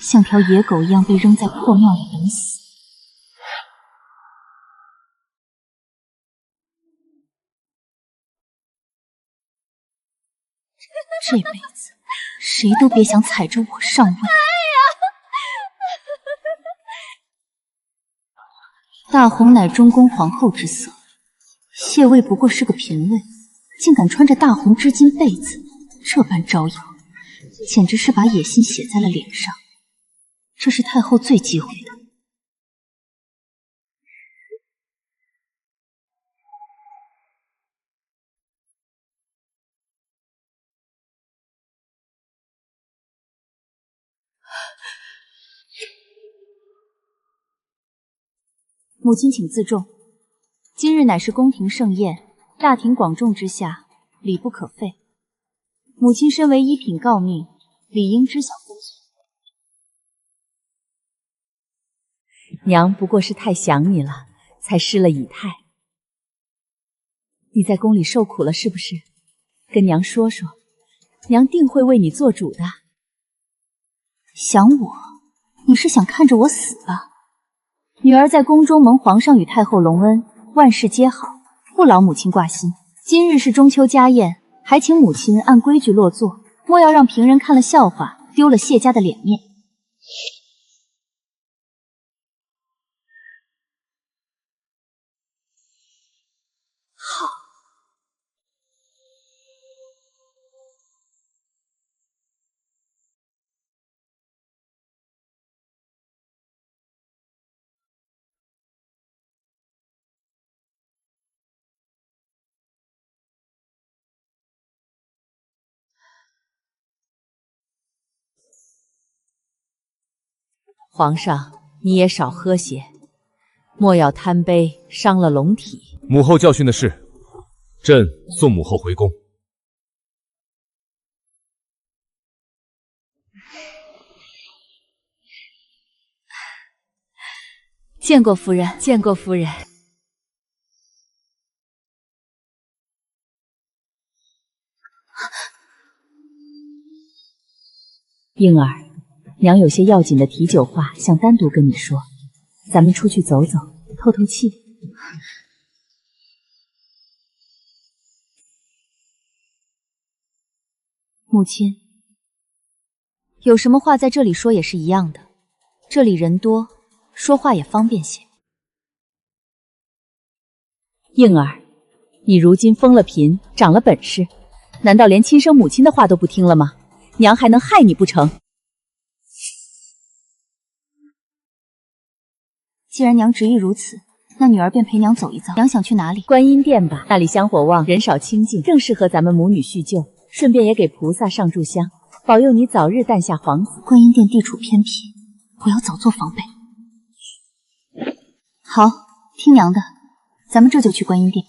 像条野狗一样被扔在破庙里等死。这辈子谁都别想踩着我上位。大红乃中宫皇后之色，谢卫不过是个嫔位，竟敢穿着大红织金被子，这般招摇，简直是把野心写在了脸上。这是太后最忌讳的。母亲请自重，今日乃是宫廷盛宴，大庭广众之下，礼不可废。母亲身为一品诰命，理应知晓风俗。娘不过是太想你了，才失了仪态。你在宫里受苦了是不是？跟娘说说，娘定会为你做主的。想我？你是想看着我死吧？女儿在宫中蒙皇上与太后隆恩，万事皆好，不劳母亲挂心。今日是中秋家宴，还请母亲按规矩落座，莫要让平人看了笑话，丢了谢家的脸面。好。皇上，你也少喝些，莫要贪杯，伤了龙体。母后教训的是，朕送母后回宫。见过夫人，见过夫人。婴儿，娘有些要紧的提酒话想单独跟你说，咱们出去走走，透透气。母亲，有什么话在这里说也是一样的，这里人多，说话也方便些。婴儿，你如今封了嫔，长了本事，难道连亲生母亲的话都不听了吗？娘还能害你不成？既然娘执意如此，那女儿便陪娘走一遭。娘想去哪里？观音殿吧，那里香火旺，人少清静，正适合咱们母女叙旧，顺便也给菩萨上炷香，保佑你早日诞下皇子。观音殿地处偏僻，我要早做防备。好，听娘的，咱们这就去观音殿。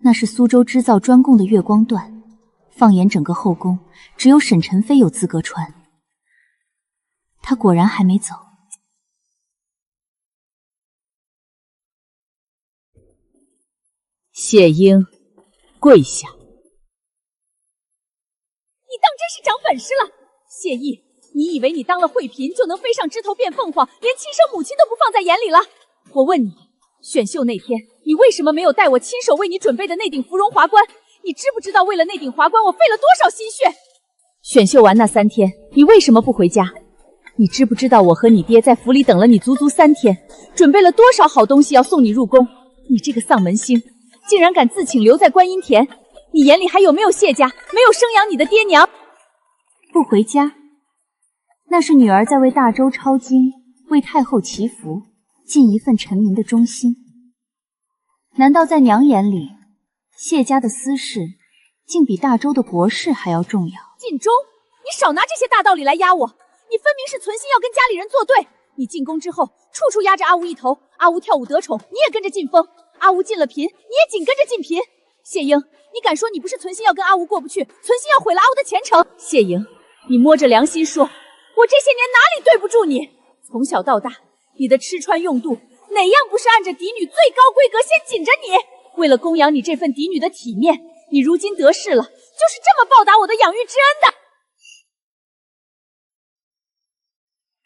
那是苏州织造专供的月光缎，放眼整个后宫，只有沈晨飞有资格穿。他果然还没走。谢英，跪下！你当真是长本事了，谢意！你以为你当了惠嫔就能飞上枝头变凤凰，连亲生母亲都不放在眼里了？我问你，选秀那天，你为什么没有带我亲手为你准备的那顶芙蓉华冠？你知不知道为了那顶华冠，我费了多少心血？选秀完那3天，你为什么不回家？你知不知道我和你爹在府里等了你足足3天，准备了多少好东西要送你入宫？你这个丧门星，竟然敢自请留在观音田！你眼里还有没有谢家？没有生养你的爹娘？不回家，那是女儿在为大周抄经，为太后祈福，尽一份臣民的忠心。难道在娘眼里，谢家的私事竟比大周的国事还要重要？晋忠，你少拿这些大道理来压我！你分明是存心要跟家里人作对。你进宫之后，处处压着阿吴一头。阿吴跳舞得宠，你也跟着进风；阿吴进了嫔，你也紧跟着进嫔。谢英，你敢说你不是存心要跟阿吴过不去，存心要毁了阿吴的前程？谢英，你摸着良心说，我这些年哪里对不住你？从小到大，你的吃穿用度，哪样不是按着嫡女最高规格先紧着你？为了供养你这份嫡女的体面，你如今得势了，就是这么报答我的养育之恩的。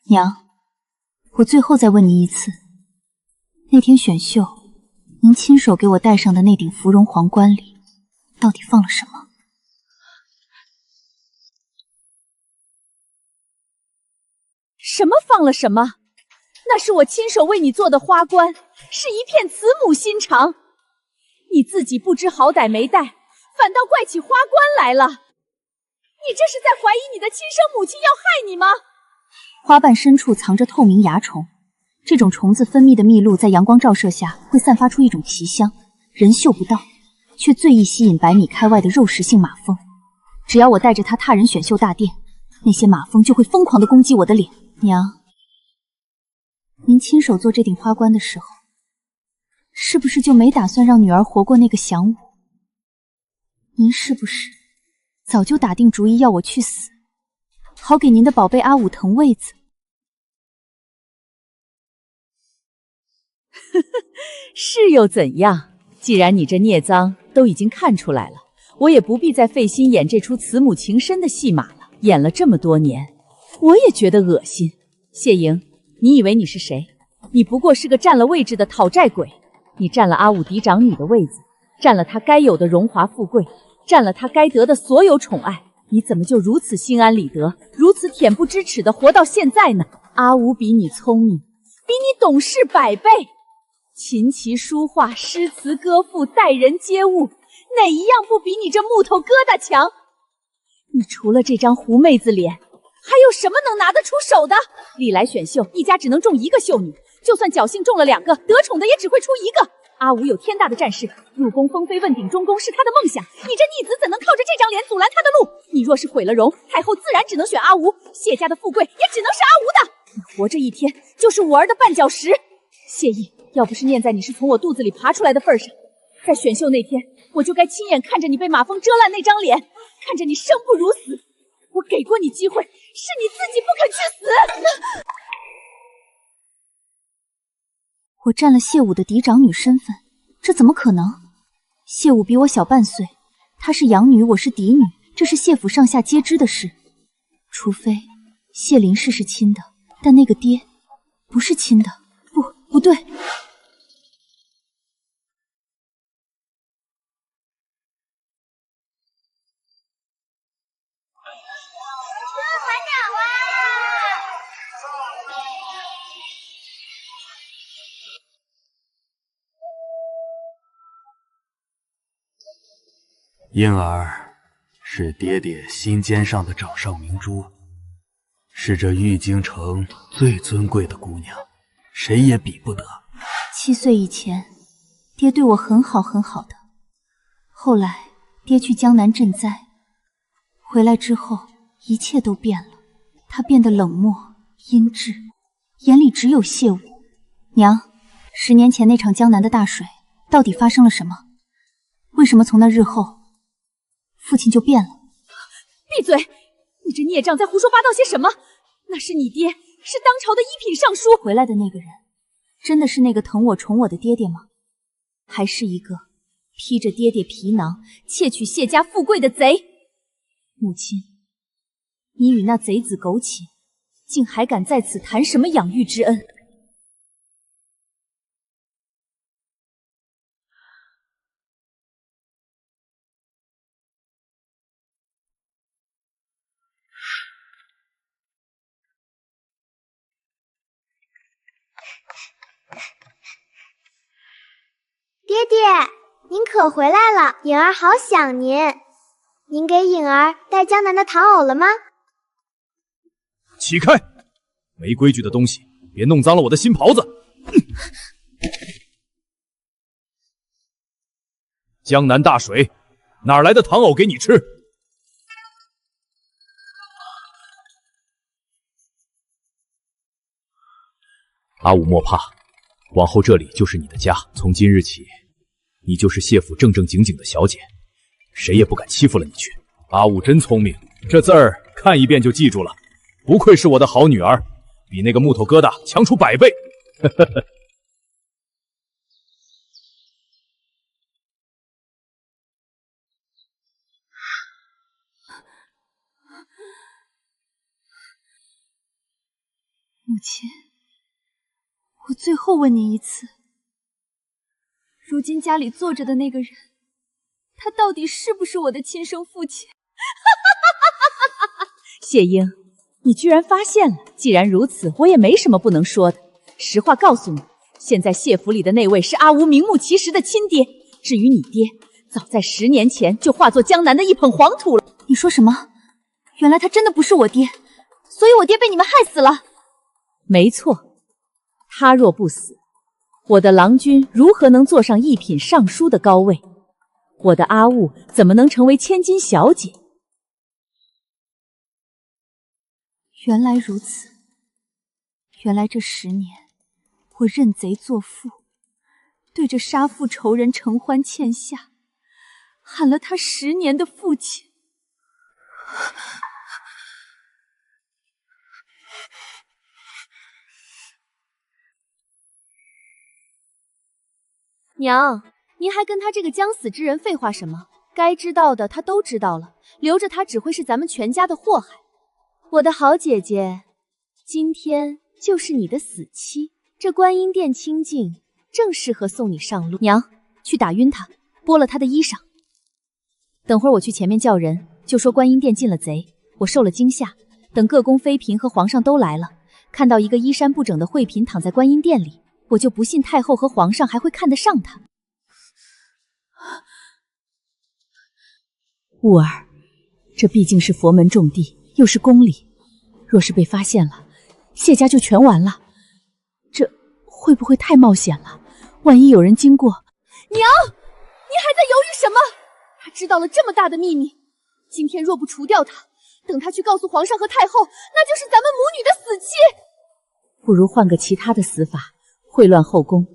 娘，我最后再问你一次，那天选秀，您亲手给我戴上的那顶芙蓉皇冠里，到底放了什么？什么放了什么？那是我亲手为你做的花冠，是一片慈母心肠。你自己不知好歹没戴，反倒怪起花冠来了。你这是在怀疑你的亲生母亲要害你吗？花瓣深处藏着透明蚜虫，这种虫子分泌的蜜露在阳光照射下会散发出一种奇香，人嗅不到，却最易吸引百米开外的肉食性马蜂。只要我带着它踏人选秀大殿，那些马蜂就会疯狂地攻击我的脸。娘，您亲手做这顶花冠的时候，是不是就没打算让女儿活过那个晌午？您是不是早就打定主意要我去死，好给您的宝贝阿武腾位子？是又怎样？既然你这孽脏都已经看出来了，我也不必再费心演这出慈母情深的戏码了。演了这么多年，我也觉得恶心。谢莹，你以为你是谁？你不过是个占了位置的讨债鬼。你占了阿武嫡长女的位子，占了她该有的荣华富贵，占了她该得的所有宠爱。你怎么就如此心安理得，如此恬不知耻的活到现在呢？阿武比你聪明，比你懂事100倍。琴棋书画、诗词歌赋、待人接物，哪一样不比你这木头疙瘩强？你除了这张狐妹子脸，还有什么能拿得出手的？历来选秀，一家只能中1个秀女，就算侥幸中了2个，得宠的也只会出1个。阿武有天大的战事，入宫封妃问鼎中宫是他的梦想，你这逆子怎能靠着这张脸阻拦他的路？你若是毁了容，太后自然只能选阿武，谢家的富贵也只能是阿武的。你活着一天，就是我儿的绊脚石。谢意，要不是念在你是从我肚子里爬出来的份上，在选秀那天，我就该亲眼看着你被马蜂蛰烂那张脸，看着你生不如死。我给过你机会，是你自己不肯去死。我占了谢武的嫡长女身份，这怎么可能？谢武比我小半岁，她是养女，我是嫡女，这是谢府上下皆知的事。除非谢林氏是亲的，但那个爹不是亲的。不对。婴儿是爹爹心尖上的掌上明珠，是这玉京城最尊贵的姑娘，谁也比不得。7岁以前，爹对我很好很好的。后来爹去江南赈灾，回来之后一切都变了，他变得冷漠阴鸷，眼里只有谢武。娘，10年前那场江南的大水到底发生了什么？为什么从那日后，父亲就变了？闭嘴！你这孽障在胡说八道些什么？那是你爹，是当朝的一品尚书。回来的那个人，真的是那个疼我宠我的爹爹吗？还是一个披着爹爹皮囊窃取谢家富贵的贼？母亲，你与那贼子苟且，竟还敢在此谈什么养育之恩？爹爹，您可回来了，颖儿好想您。您给颖儿带江南的糖藕了吗？起开！没规矩的东西，别弄脏了我的新袍子。江南大水，哪来的糖藕给你吃？阿武莫怕，往后这里就是你的家。从今日起，你就是谢府正正经经的小姐，谁也不敢欺负了你去。阿武真聪明，这字儿看一遍就记住了，不愧是我的好女儿，比那个木头疙瘩强出100倍。母亲，我最后问你一次，如今家里坐着的那个人，他到底是不是我的亲生父亲？谢英，你居然发现了！既然如此，我也没什么不能说的。实话告诉你，现在谢府里的那位是阿吴名副其实的亲爹。至于你爹，早在10年前就化作江南的一捧黄土了。你说什么？原来他真的不是我爹，所以我爹被你们害死了。没错，他若不死，我的郎君如何能坐上一品尚书的高位？我的阿雾怎么能成为千金小姐？原来如此，原来这10年，我认贼作父，对着杀父仇人承欢欠下，喊了他10年的父亲。娘，您还跟他这个将死之人废话什么？该知道的他都知道了，留着他只会是咱们全家的祸害。我的好姐姐，今天就是你的死期，这观音殿清静，正适合送你上路。娘，去打晕他，剥了他的衣裳。等会儿我去前面叫人，就说观音殿进了贼，我受了惊吓。等各宫妃嫔和皇上都来了，看到一个衣衫不整的惠嫔躺在观音殿里，我就不信太后和皇上还会看得上她。雾儿，这毕竟是佛门重地，又是宫里，若是被发现了，谢家就全完了。这会不会太冒险了？万一有人经过……娘，你还在犹豫什么？他知道了这么大的秘密，今天若不除掉他，等他去告诉皇上和太后，那就是咱们母女的死期。不如换个其他的死法，秽乱后宫，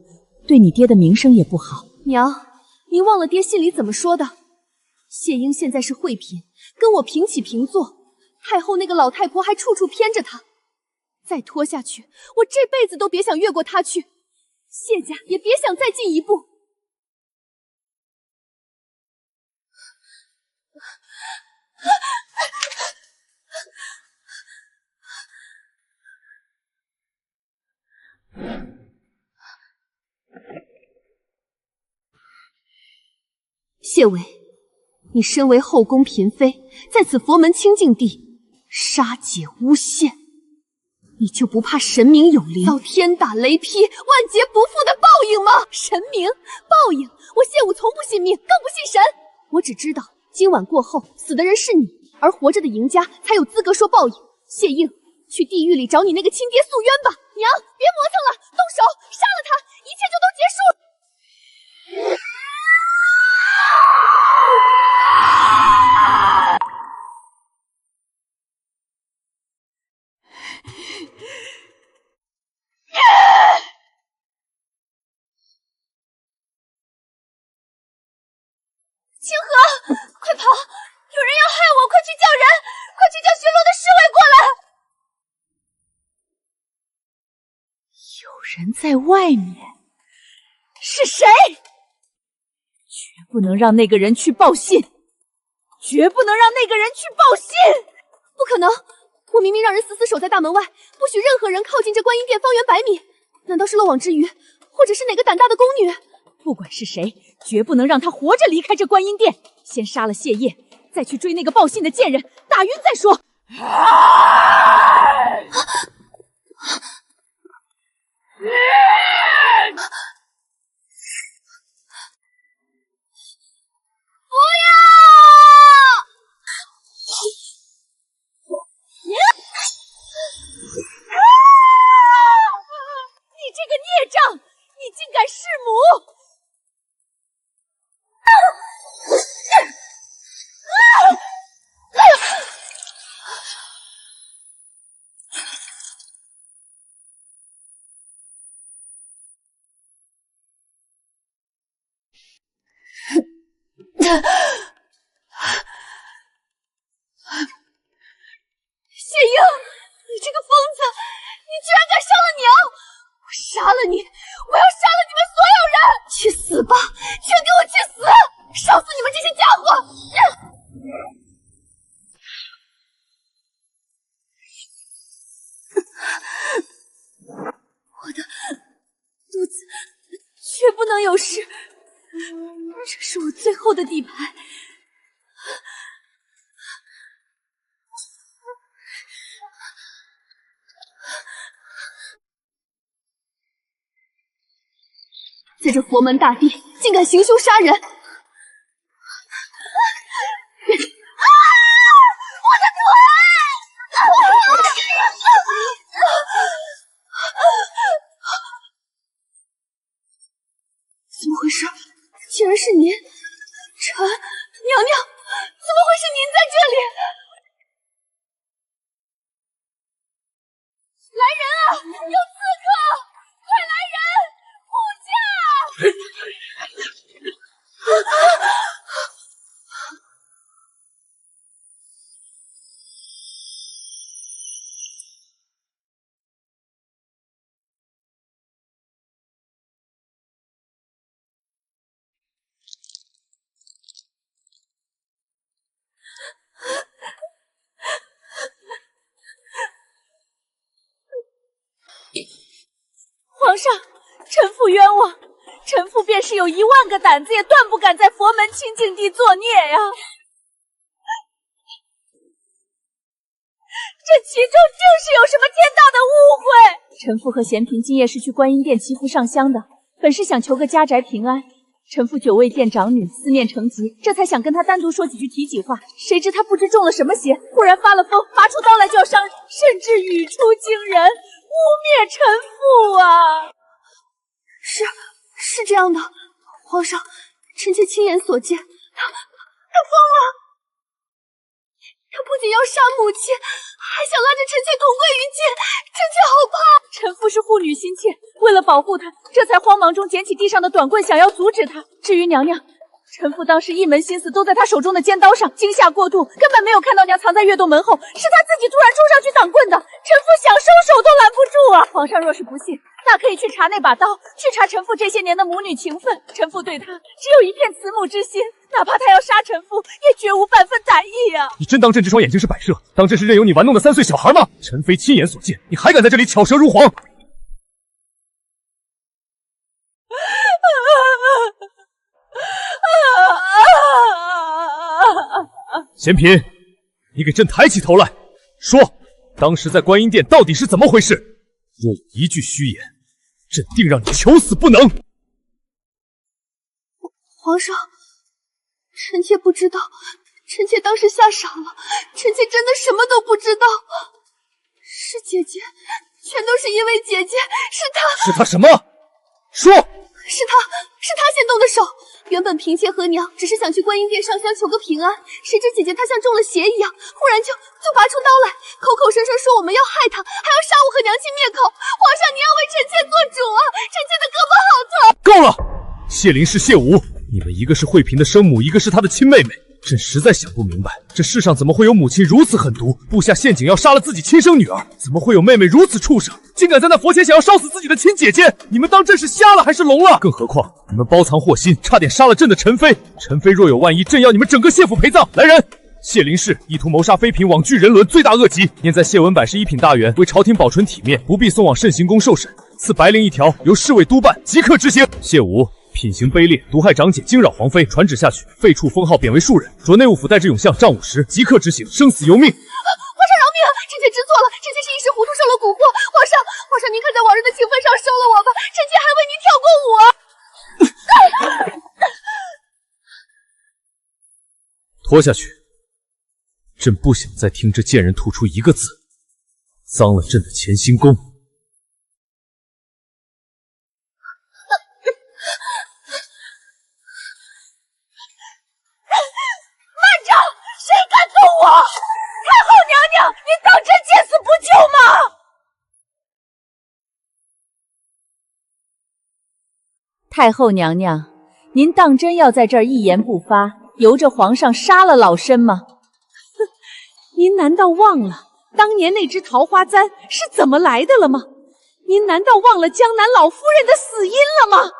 对你爹的名声也不好。娘，您忘了爹信里怎么说的？谢英现在是惠嫔，跟我平起平坐，太后那个老太婆还处处偏着她。再拖下去，我这辈子都别想越过她去，谢家也别想再进一步。谢伟，你身为后宫嫔妃，在此佛门清净地杀姐诬陷，你就不怕神明有灵，遭天打雷劈、万劫不复的报应吗？神明报应，我谢武从不信命，更不信神。我只知道今晚过后，死的人是你，而活着的赢家才有资格说报应。谢应，去地狱里找你那个亲爹诉冤吧。娘，别磨蹭了，动手杀了他，一切就都结束了。快跑！有人要害我，快去叫人！快去叫巡逻的侍卫过来！有人在外面，是谁？绝不能让那个人去报信！绝不能让那个人去报信！不可能！我明明让人死死守在大门外，不许任何人靠近这观音殿方圆100米。难道是漏网之鱼，或者是哪个胆大的宫女？不管是谁，绝不能让他活着离开这观音殿。先杀了谢烨，再去追那个报信的贱人，打晕再说。不要！你这个孽障，你竟敢弑母！谢英，你这个疯子，你居然敢杀了娘！我杀了你，我要杀了你们所有人！去死吧，全给我去死！烧死你们这些家伙！我的肚子绝不能有事，这是我最后的底牌。在这佛门大地，竟敢行凶杀人！我的腿！怎么回事？竟然是您，臣娘娘，怎么会是您在这里？来人啊！有刺客！快来人！护驾！皇上，臣妇冤枉，臣妇便是有10000个胆子，也断不敢在佛门清净地作孽呀！这其中正是有什么天大的误会。臣妇和贤嫔今夜是去观音殿祈福上香的，本是想求个家宅平安。臣妇久为殿长女，思念成疾，这才想跟她单独说几句提己话。谁知她不知中了什么邪，忽然发了疯，拔出刀来就要伤人，甚至语出惊人，污蔑臣妇啊！是这样的，皇上，臣妾亲眼所见，他疯了。他不仅要杀母亲，还想拉着臣妾同归于尽，臣妾好怕。臣妇是护女心切，为了保护她，这才慌忙中捡起地上的短棍，想要阻止她。至于娘娘，臣妇当时一门心思都在她手中的尖刀上，惊吓过度，根本没有看到娘藏在月洞门后，是她自己突然冲上去挡棍的。臣妇想收手都拦不住啊！皇上若是不信，大可以去查那把刀，去查臣妇这些年的母女情分。臣妇对她只有一片慈母之心，哪怕她要杀臣妇，也绝无半分歹意啊！你真当朕这双眼睛是摆设，当朕是任由你玩弄的3岁小孩吗？臣妃亲眼所见，你还敢在这里巧舌如簧？贤嫔，你给朕抬起头来，说，当时在观音殿到底是怎么回事？若有一句虚言，朕定让你求死不能！皇上，臣妾不知道，臣妾当时吓傻了，臣妾真的什么都不知道。是姐姐，全都是因为姐姐，是她。是她什么？说！是她先动的手。原本嫔妾和娘只是想去观音殿上香求个平安，谁知姐姐她像中了邪一样，忽然就拔出刀来，口口声声说我们要害她，还要杀我和娘亲灭口。皇上，您要为臣妾做主啊！臣妾的胳膊好疼。够了！谢灵是谢武，你们一个是惠嫔的生母，一个是她的亲妹妹，朕实在想不明白，这世上怎么会有母亲如此狠毒，布下陷阱要杀了自己亲生女儿？怎么会有妹妹如此畜生，竟敢在那佛前想要烧死自己的亲姐姐？你们当朕是瞎了还是聋了？更何况你们包藏祸心，差点杀了朕的陈妃。陈妃若有万一，朕要你们整个谢府陪葬！来人！谢林氏意图谋杀妃嫔，枉拒人伦，罪大恶极。念在谢文柏是一品大员，为朝廷保存体面，不必送往慎刑宫受审，赐白绫一条，由侍卫督办，即刻执行。谢武品行卑劣，毒害长姐，惊扰皇妃，传旨下去，废黜封号，贬为庶人，着内务府代之永相丈50，即刻执行，生死由命。皇上饶命啊！臣妾知错了，臣妾是一时糊涂受了蛊惑。皇上，您看在往日的情分上收了我吧，臣妾还为您跳过舞。拖下去！朕不想再听这贱人吐出一个字，脏了朕的乾星宫。慢着！谁敢动我？太后娘娘，您当真见死不救吗？太后娘娘，您当真要在这儿一言不发，由着皇上杀了老身吗？您难道忘了当年那只桃花簪是怎么来的了吗？您难道忘了江南老夫人的死因了吗？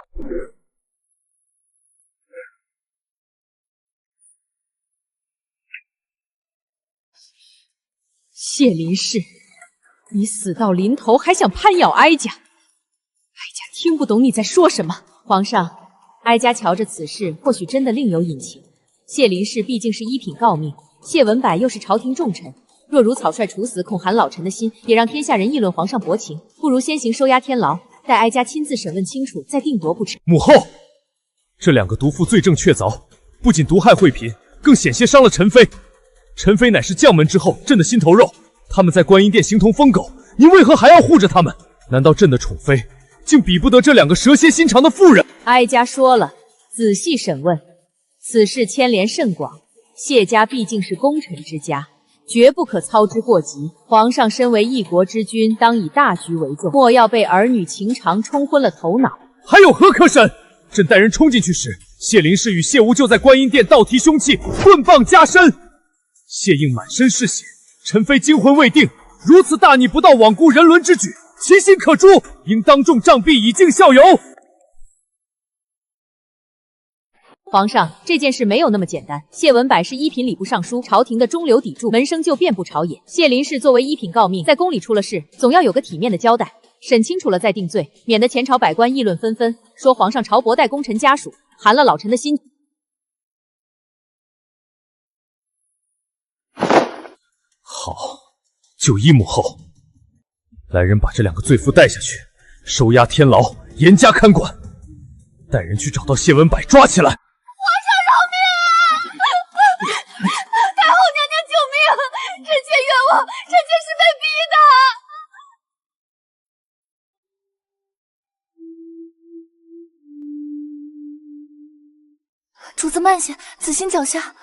谢林氏，你死到临头还想攀咬哀家，哀家听不懂你在说什么。皇上，哀家瞧着此事或许真的另有隐情。谢林氏毕竟是一品诰命，谢文柏又是朝廷重臣，若如草率处死，恐寒老臣的心，也让天下人议论皇上薄情。不如先行收押天牢，待哀家亲自审问清楚，再定夺不迟。母后，这两个毒妇罪证确凿，不仅毒害惠嫔，更险些伤了陈妃。陈妃乃是将门之后，朕的心头肉，他们在观音殿形同疯狗，您为何还要护着他们？难道朕的宠妃竟比不得这两个蛇蝎心肠的妇人？哀家说了，仔细审问，此事牵连甚广，谢家毕竟是功臣之家，绝不可操之过急。皇上身为一国之君，当以大局为重，莫要被儿女情长冲昏了头脑。还有何可审？朕带人冲进去时，谢林氏与谢无就在观音殿倒提凶器，棍棒加身。谢应满身是血，陈妃惊魂未定，如此大逆不道、罔顾人伦之举，其心可诛，应当众杖毙以儆效尤。皇上，这件事没有那么简单。谢文柏是一品礼部尚书，朝廷的中流砥柱，门生就遍布朝野。谢林氏作为一品诰命，在宫里出了事，总要有个体面的交代，审清楚了再定罪，免得前朝百官议论纷纷，说皇上朝薄待功臣家属，寒了老臣的心。好，就依母后。来人，把这两个罪妇带下去，收押天牢，严加看管。带人去找到谢文柏，抓起来。太后娘娘救命！臣妾冤枉，臣妾是被逼的。主子慢些，仔心脚下。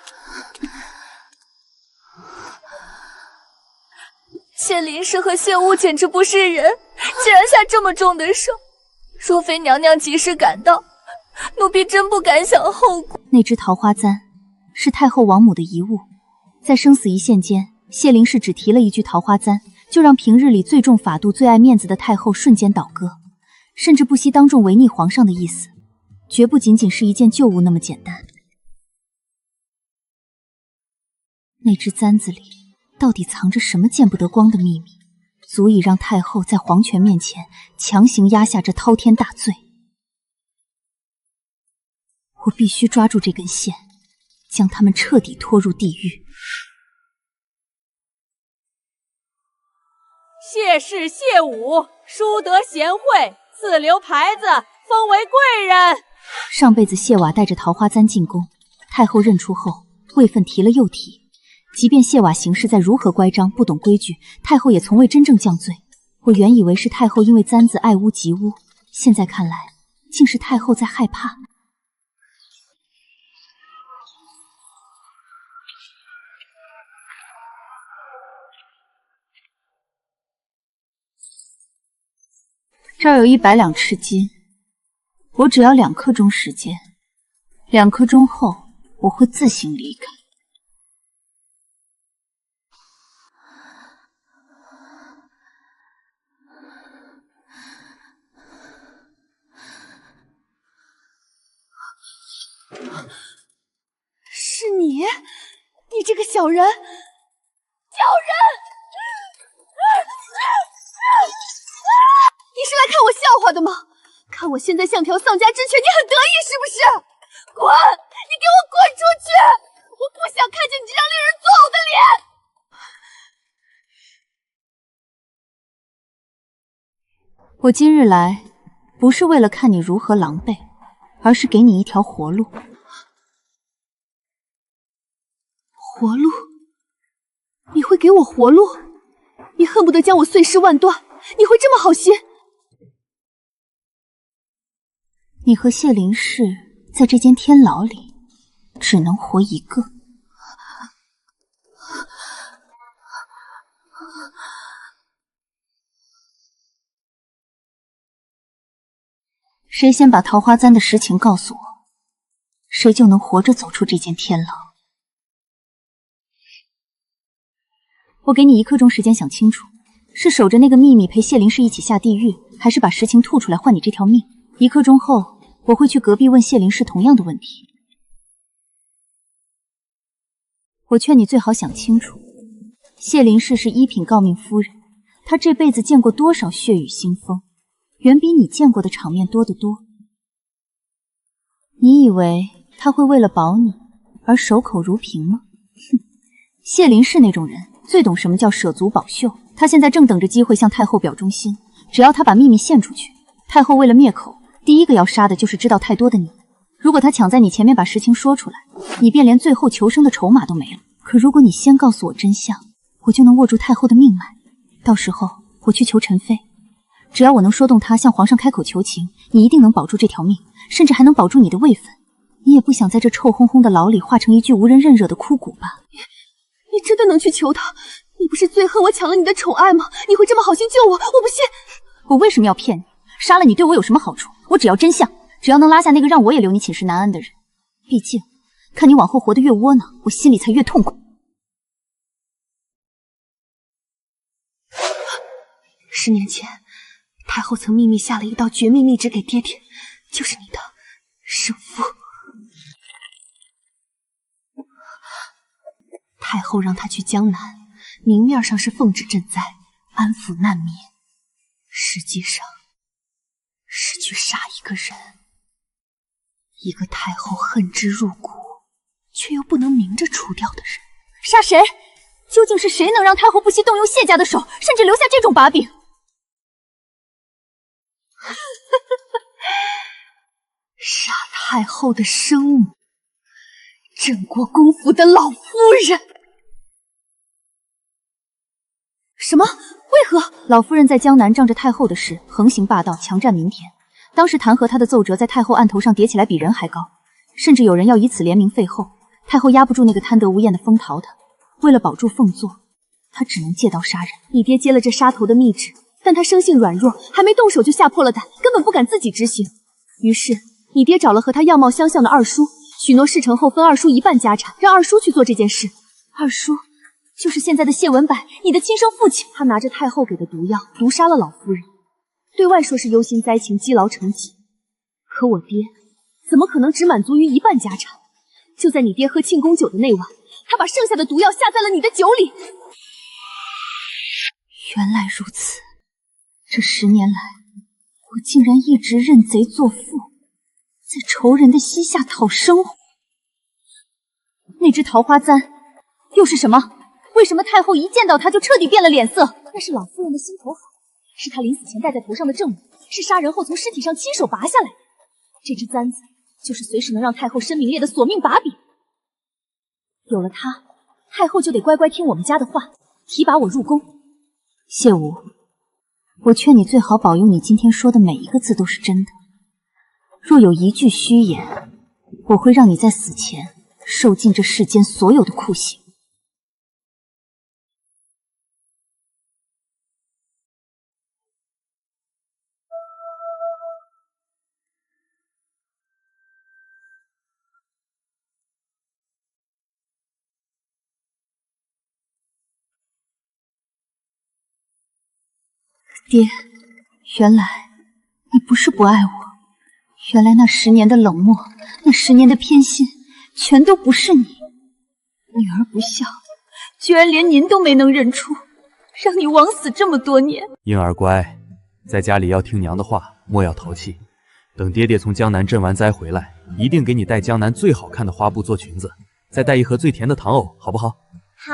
谢林氏和谢巫简直不是人，竟然下这么重的手。若非娘娘及时赶到，奴婢真不敢想后果。那只桃花簪是太后王母的遗物，在生死一线间，谢林氏只提了一句桃花簪，就让平日里最重法度、最爱面子的太后瞬间倒戈，甚至不惜当众违逆皇上的意思，绝不仅仅是一件旧物那么简单。那只簪子里到底藏着什么见不得光的秘密，足以让太后在皇权面前强行压下这滔天大罪？我必须抓住这根线，将他们彻底拖入地狱。谢氏谢武，淑德贤惠，赐留牌子，封为贵人。上辈子谢瓦带着桃花簪进宫，太后认出后，位分提了又提。即便谢瓦行事再如何乖张，不懂规矩，太后也从未真正降罪。我原以为是太后因为簪子爱屋及乌，现在看来，竟是太后在害怕。这儿有100两赤金，我只要2刻钟时间， 2刻钟后，我会自行离开。是你，你这个小人！你是来看我笑话的吗？看我现在像条丧家之犬，你很得意是不是？滚！你给我滚出去！我不想看见你这张令人作呕的脸！我今日来，不是为了看你如何狼狈，而是给你一条活路。活路？你会给我活路？你恨不得将我碎尸万段？你会这么好心？你和谢灵氏在这间天牢里，只能活一个。谁先把桃花簪的实情告诉我，谁就能活着走出这间天牢。我给你1刻钟时间想清楚，是守着那个秘密陪谢灵氏一起下地狱，还是把实情吐出来换你这条命？1刻钟后，我会去隔壁问谢灵氏同样的问题。我劝你最好想清楚，谢灵氏是1品诰命夫人，她这辈子见过多少血雨腥风，远比你见过的场面多得多。你以为她会为了保你而守口如瓶吗？哼，谢灵氏那种人最懂什么叫舍足保秀，她现在正等着机会向太后表忠心，只要她把秘密献出去，太后为了灭口，第一个要杀的就是知道太多的你。如果她抢在你前面把实情说出来，你便连最后求生的筹码都没了。可如果你先告诉我真相，我就能握住太后的命脉，到时候我去求陈妃，只要我能说动她向皇上开口求情，你一定能保住这条命，甚至还能保住你的位分。你也不想在这臭烘烘的牢里化成一具无人认惹的枯骨吧？你真的能去求他？你不是最恨我抢了你的宠爱吗？你会这么好心救我？我不信！我为什么要骗你？杀了你对我有什么好处？我只要真相，只要能拉下那个让我也留你寝食难安的人。毕竟，看你往后活得越窝囊，我心里才越痛苦。10年前，太后曾秘密下了一道绝密密旨给爹爹，就是你的生父。太后让他去江南，明面上是奉旨赈灾，安抚难民，实际上是去杀一个人，一个太后恨之入骨，却又不能明着除掉的人。杀谁？究竟是谁能让太后不惜动用谢家的手，甚至留下这种把柄？杀太后的生母，镇国公府的老夫人。什么？为何？老夫人在江南仗着太后的事，横行霸道，强占民田。当时弹劾她的奏折在太后案头上叠起来比人还高，甚至有人要以此联名废后。太后压不住那个贪得无厌的风陶的，为了保住凤座，她只能借刀杀人。你爹接了这杀头的密旨，但他生性软弱，还没动手就吓破了胆，根本不敢自己执行。于是你爹找了和他样貌相像的二叔，许诺事成后分二叔1半家产，让二叔去做这件事。二叔就是现在的谢文柏，你的亲生父亲。他拿着太后给的毒药毒杀了老夫人，对外说是忧心灾情，积劳成疾。可我爹怎么可能只满足于1半家产？就在你爹喝庆功酒的那晚，他把剩下的毒药下在了你的酒里。原来如此，这10年来，我竟然一直认贼作父，在仇人的膝下讨生活。那只桃花簪又是什么？为什么太后一见到它就彻底变了脸色？那是老夫人的心头好，是她临死前戴在头上的正物，是杀人后从尸体上亲手拔下来的。这只簪子就是随时能让太后身名裂的索命把柄。有了它，太后就得乖乖听我们家的话，提拔我入宫。谢无，我劝你最好保佑你今天说的每一个字都是真的。若有一句虚言，我会让你在死前受尽这世间所有的酷刑。爹，原来你不是不爱我，原来那10年的冷漠，那10年的偏心，全都不是你。女儿不孝，居然连您都没能认出，让你枉死这么多年。婴儿乖，在家里要听娘的话，莫要淘气。等爹爹从江南赈完灾回来，一定给你带江南最好看的花布做裙子，再带一盒最甜的糖藕，好不好？好，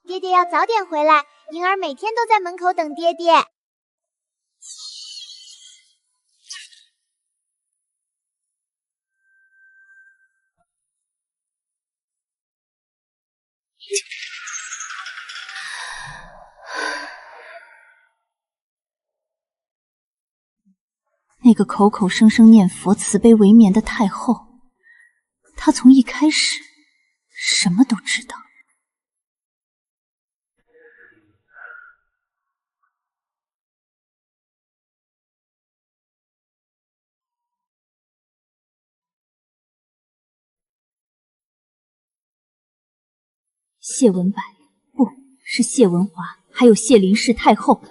爹爹要早点回来，婴儿每天都在门口等爹爹。那个口口声声念佛、慈悲为绵的太后，她从一开始什么都知道。谢文柏，不是谢文华，还有谢林氏太后，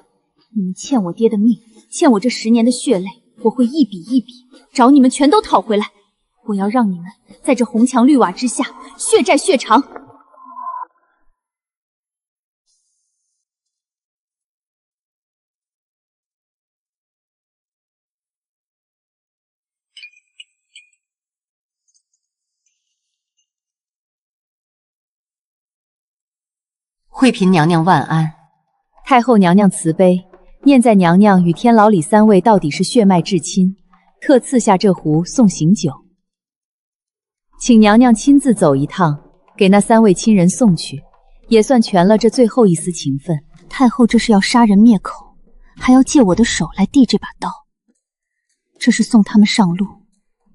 你们欠我爹的命，欠我这10年的血泪，我会一笔一笔找你们全都讨回来。我要让你们在这红墙绿瓦之下血债血偿。惠嫔娘娘万安，太后娘娘慈悲，念在娘娘与天牢里3位到底是血脉至亲，特赐下这壶送行酒，请娘娘亲自走一趟，给那3位亲人送去，也算全了这最后一丝情分。太后这是要杀人灭口，还要借我的手来递这把刀，这是送他们上路，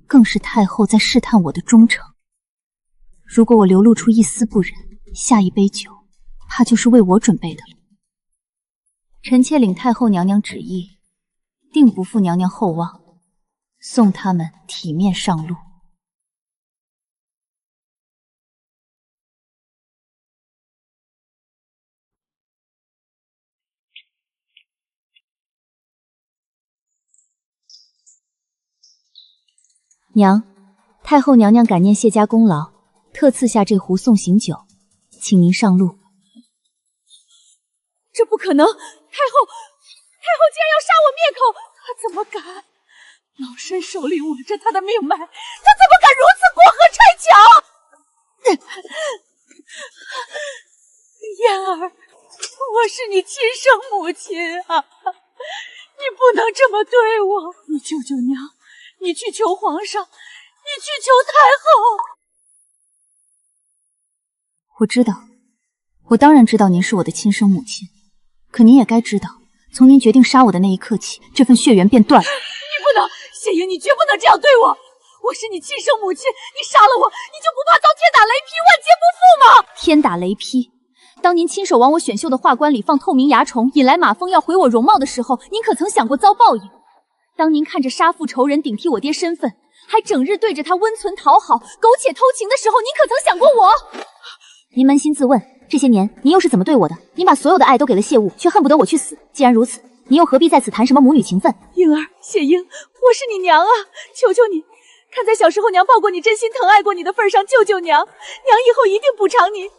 更是太后在试探我的忠诚。如果我流露出一丝不忍，下一杯酒怕就是为我准备的了。臣妾领太后娘娘旨意，定不负娘娘厚望，送他们体面上路。娘，太后娘娘感念谢家功劳，特赐下这壶送行酒，请您上路。这不可能！太后竟然要杀我灭口，她怎么敢？老身手里握着她的命脉，她怎么敢如此过河拆桥？燕儿，我是你亲生母亲啊，你不能这么对我！你救救娘，你去求皇上，你去求太后。我知道，我当然知道您是我的亲生母亲，可您也该知道，从您决定杀我的那一刻起，这份血缘便断了。你不能，谢英，你绝不能这样对我！我是你亲生母亲，你杀了我，你就不怕遭天打雷劈，万劫不复吗？天打雷劈！当您亲手往我选秀的画棺里放透明蚜虫，引来马蜂要毁我容貌的时候，您可曾想过遭报应？当您看着杀父仇人顶替我爹身份，还整日对着他温存讨好、苟且偷情的时候，您可曾想过我？您扪心自问，这些年您又是怎么对我的？您把所有的爱都给了谢物，却恨不得我去死。既然如此，您又何必在此谈什么母女情分？英儿，谢英，我是你娘啊，求求你，看在小时候娘抱过你、真心疼爱过你的份上，救救娘！娘以后一定补偿你。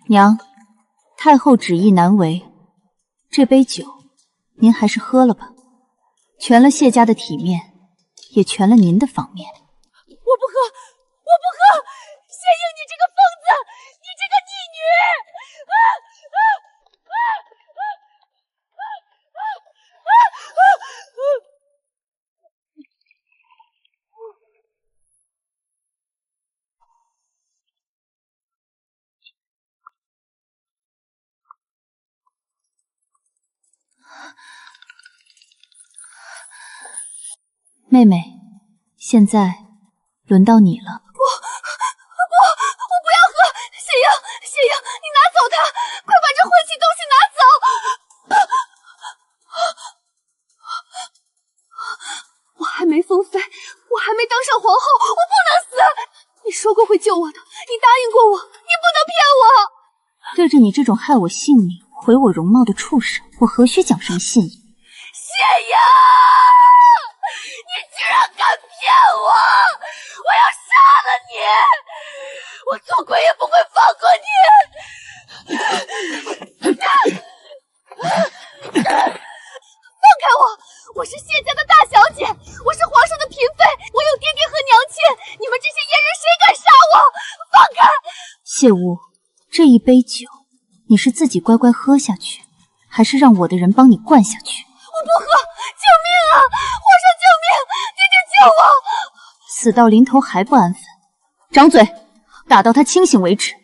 娘，太后旨意难违，这杯酒您还是喝了吧，全了谢家的体面，也全了您的房面。我不喝，我不喝！谢英，你这个疯子，你这个妓女！妹妹，现在轮到你了。我不要喝！谢英，你拿走它，快把这晦气东西拿走！我还没封妃，我还没当上皇后，我不能死！你说过会救我的，你答应过我，你不能骗我！对着你这种害我性命、毁我容貌的畜生，我何须讲什么信义？谢英，你居然敢骗我！我要杀了你！我做鬼也不会放过你！放开我！我是谢家的大小姐，我是皇上的嫔妃，我有爹爹和娘亲，你们这些阉人谁敢杀我？放开！谢巫，这一杯酒，你是自己乖乖喝下去，还是让我的人帮你灌下去？我不喝！救命啊！皇上救命！爹爹救我！死到临头还不安分，张嘴，打到他清醒为止。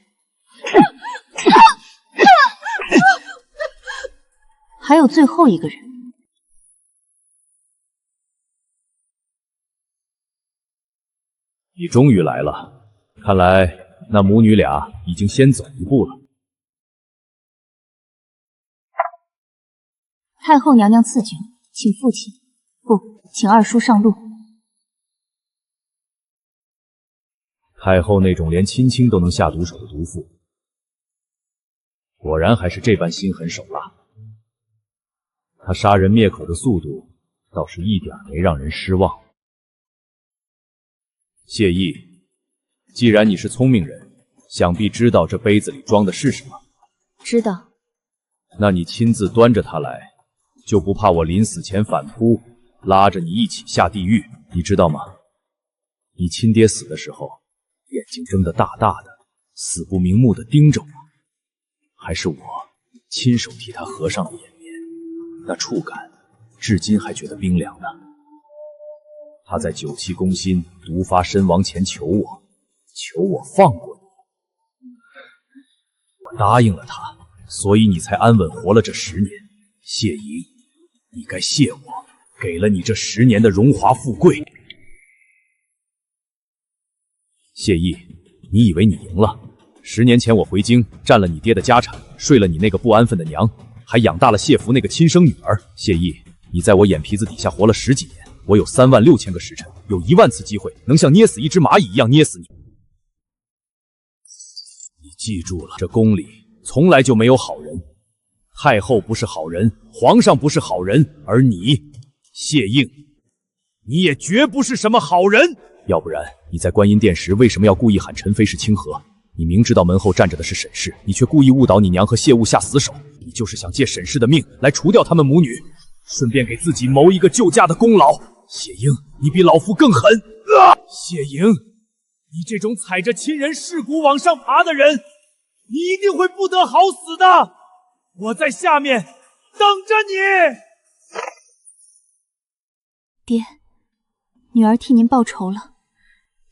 还有最后一个人。你终于来了，看来那母女俩已经先走一步了。太后娘娘赐酒，请父亲，不，请二叔上路。太后那种连亲亲都能下毒手的毒妇，果然还是这般心狠手辣。她杀人灭口的速度倒是一点没让人失望。谢意，既然你是聪明人，想必知道这杯子里装的是什么。知道。那你亲自端着它来，就不怕我临死前反扑，拉着你一起下地狱，你知道吗？你亲爹死的时候，眼睛睁得大大的，死不瞑目的盯着我，还是我亲手替他合上了眼帘，那触感至今还觉得冰凉呢。他在酒气攻心、毒发身亡前求我放过你，我答应了他，所以你才安稳活了这10年。谢莹，你该谢我，给了你这10年的荣华富贵。谢意，你以为你赢了？10年前我回京，占了你爹的家产，睡了你那个不安分的娘，还养大了谢福那个亲生女儿。谢意，你在我眼皮子底下活了10几年，我有36000个时辰，有1万次机会能像捏死一只蚂蚁一样捏死你。你记住了，这宫里从来就没有好人，太后不是好人，皇上不是好人，而你，谢应，你也绝不是什么好人。要不然你在观音殿时为什么要故意喊陈妃是清河？你明知道门后站着的是沈氏，你却故意误导你娘和谢物下死手，你就是想借沈氏的命来除掉他们母女，顺便给自己谋一个救驾的功劳。谢英，你比老夫更狠！谢莹，你这种踩着亲人尸骨往上爬的人，你一定会不得好死的！我在下面等着你。爹，女儿替您报仇了。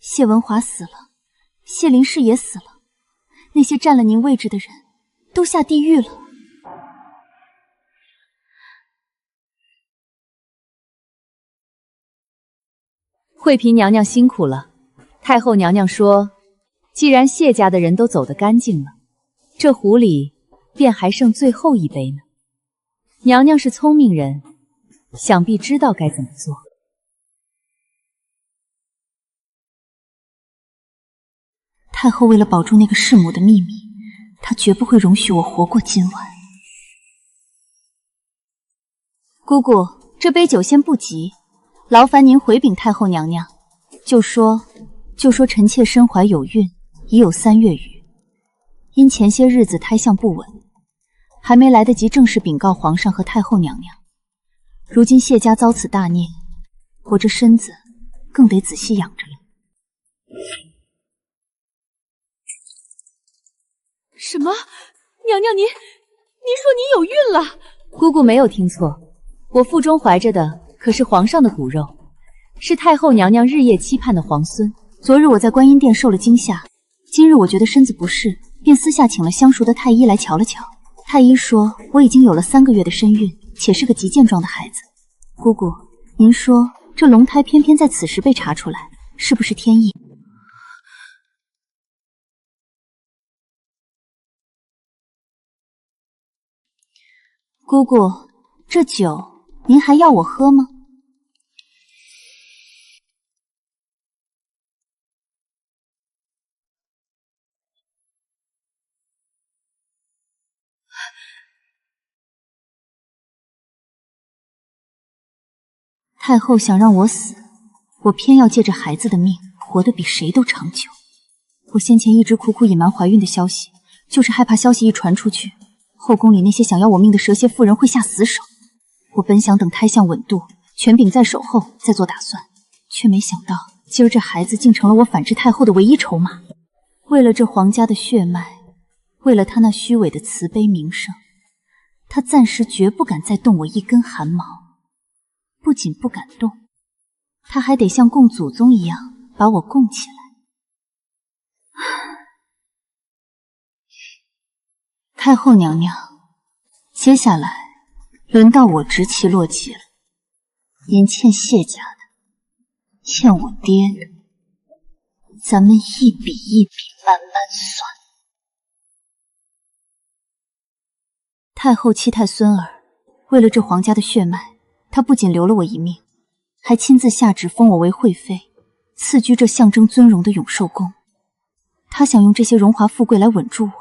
谢文华死了，谢林氏也死了，那些占了您位置的人都下地狱了。惠嫔娘娘辛苦了。太后娘娘说，既然谢家的人都走得干净了，这壶里便还剩最后一杯呢。娘娘是聪明人，想必知道该怎么做。太后为了保住那个弑母的秘密，她绝不会容许我活过今晚。姑姑，这杯酒先不急，劳烦您回禀太后娘娘，就说臣妾身怀有孕，已有3月余，因前些日子胎相不稳，还没来得及正式禀告皇上和太后娘娘。如今谢家遭此大孽，我这身子更得仔细养着了。什么？娘娘您说你有孕了？姑姑没有听错，我腹中怀着的可是皇上的骨肉，是太后娘娘日夜期盼的皇孙。昨日我在观音殿受了惊吓，今日我觉得身子不适，便私下请了相熟的太医来瞧了瞧。太医说我已经有了3个月的身孕，且是个极健壮的孩子。姑姑，您说这龙胎偏偏在此时被查出来，是不是天意？姑姑，这酒您还要我喝吗？太后想让我死，我偏要借着孩子的命活得比谁都长久。我先前一直苦苦隐瞒怀孕的消息，就是害怕消息一传出去，后宫里那些想要我命的蛇蝎妇人会下死手。我本想等胎相稳度，权柄在手后再做打算，却没想到今儿这孩子竟成了我反制太后的唯一筹码。为了这皇家的血脉，为了他那虚伪的慈悲名声，他暂时绝不敢再动我一根汗毛。不仅不敢动，他还得像供祖宗一样把我供起来。太后娘娘，接下来轮到我执棋落棋了。您欠谢家的，欠我爹的，咱们一笔一笔慢慢算。太后期待孙儿，为了这皇家的血脉，她不仅留了我一命，还亲自下旨封我为惠妃，赐居这象征尊荣的永寿宫。她想用这些荣华富贵来稳住我，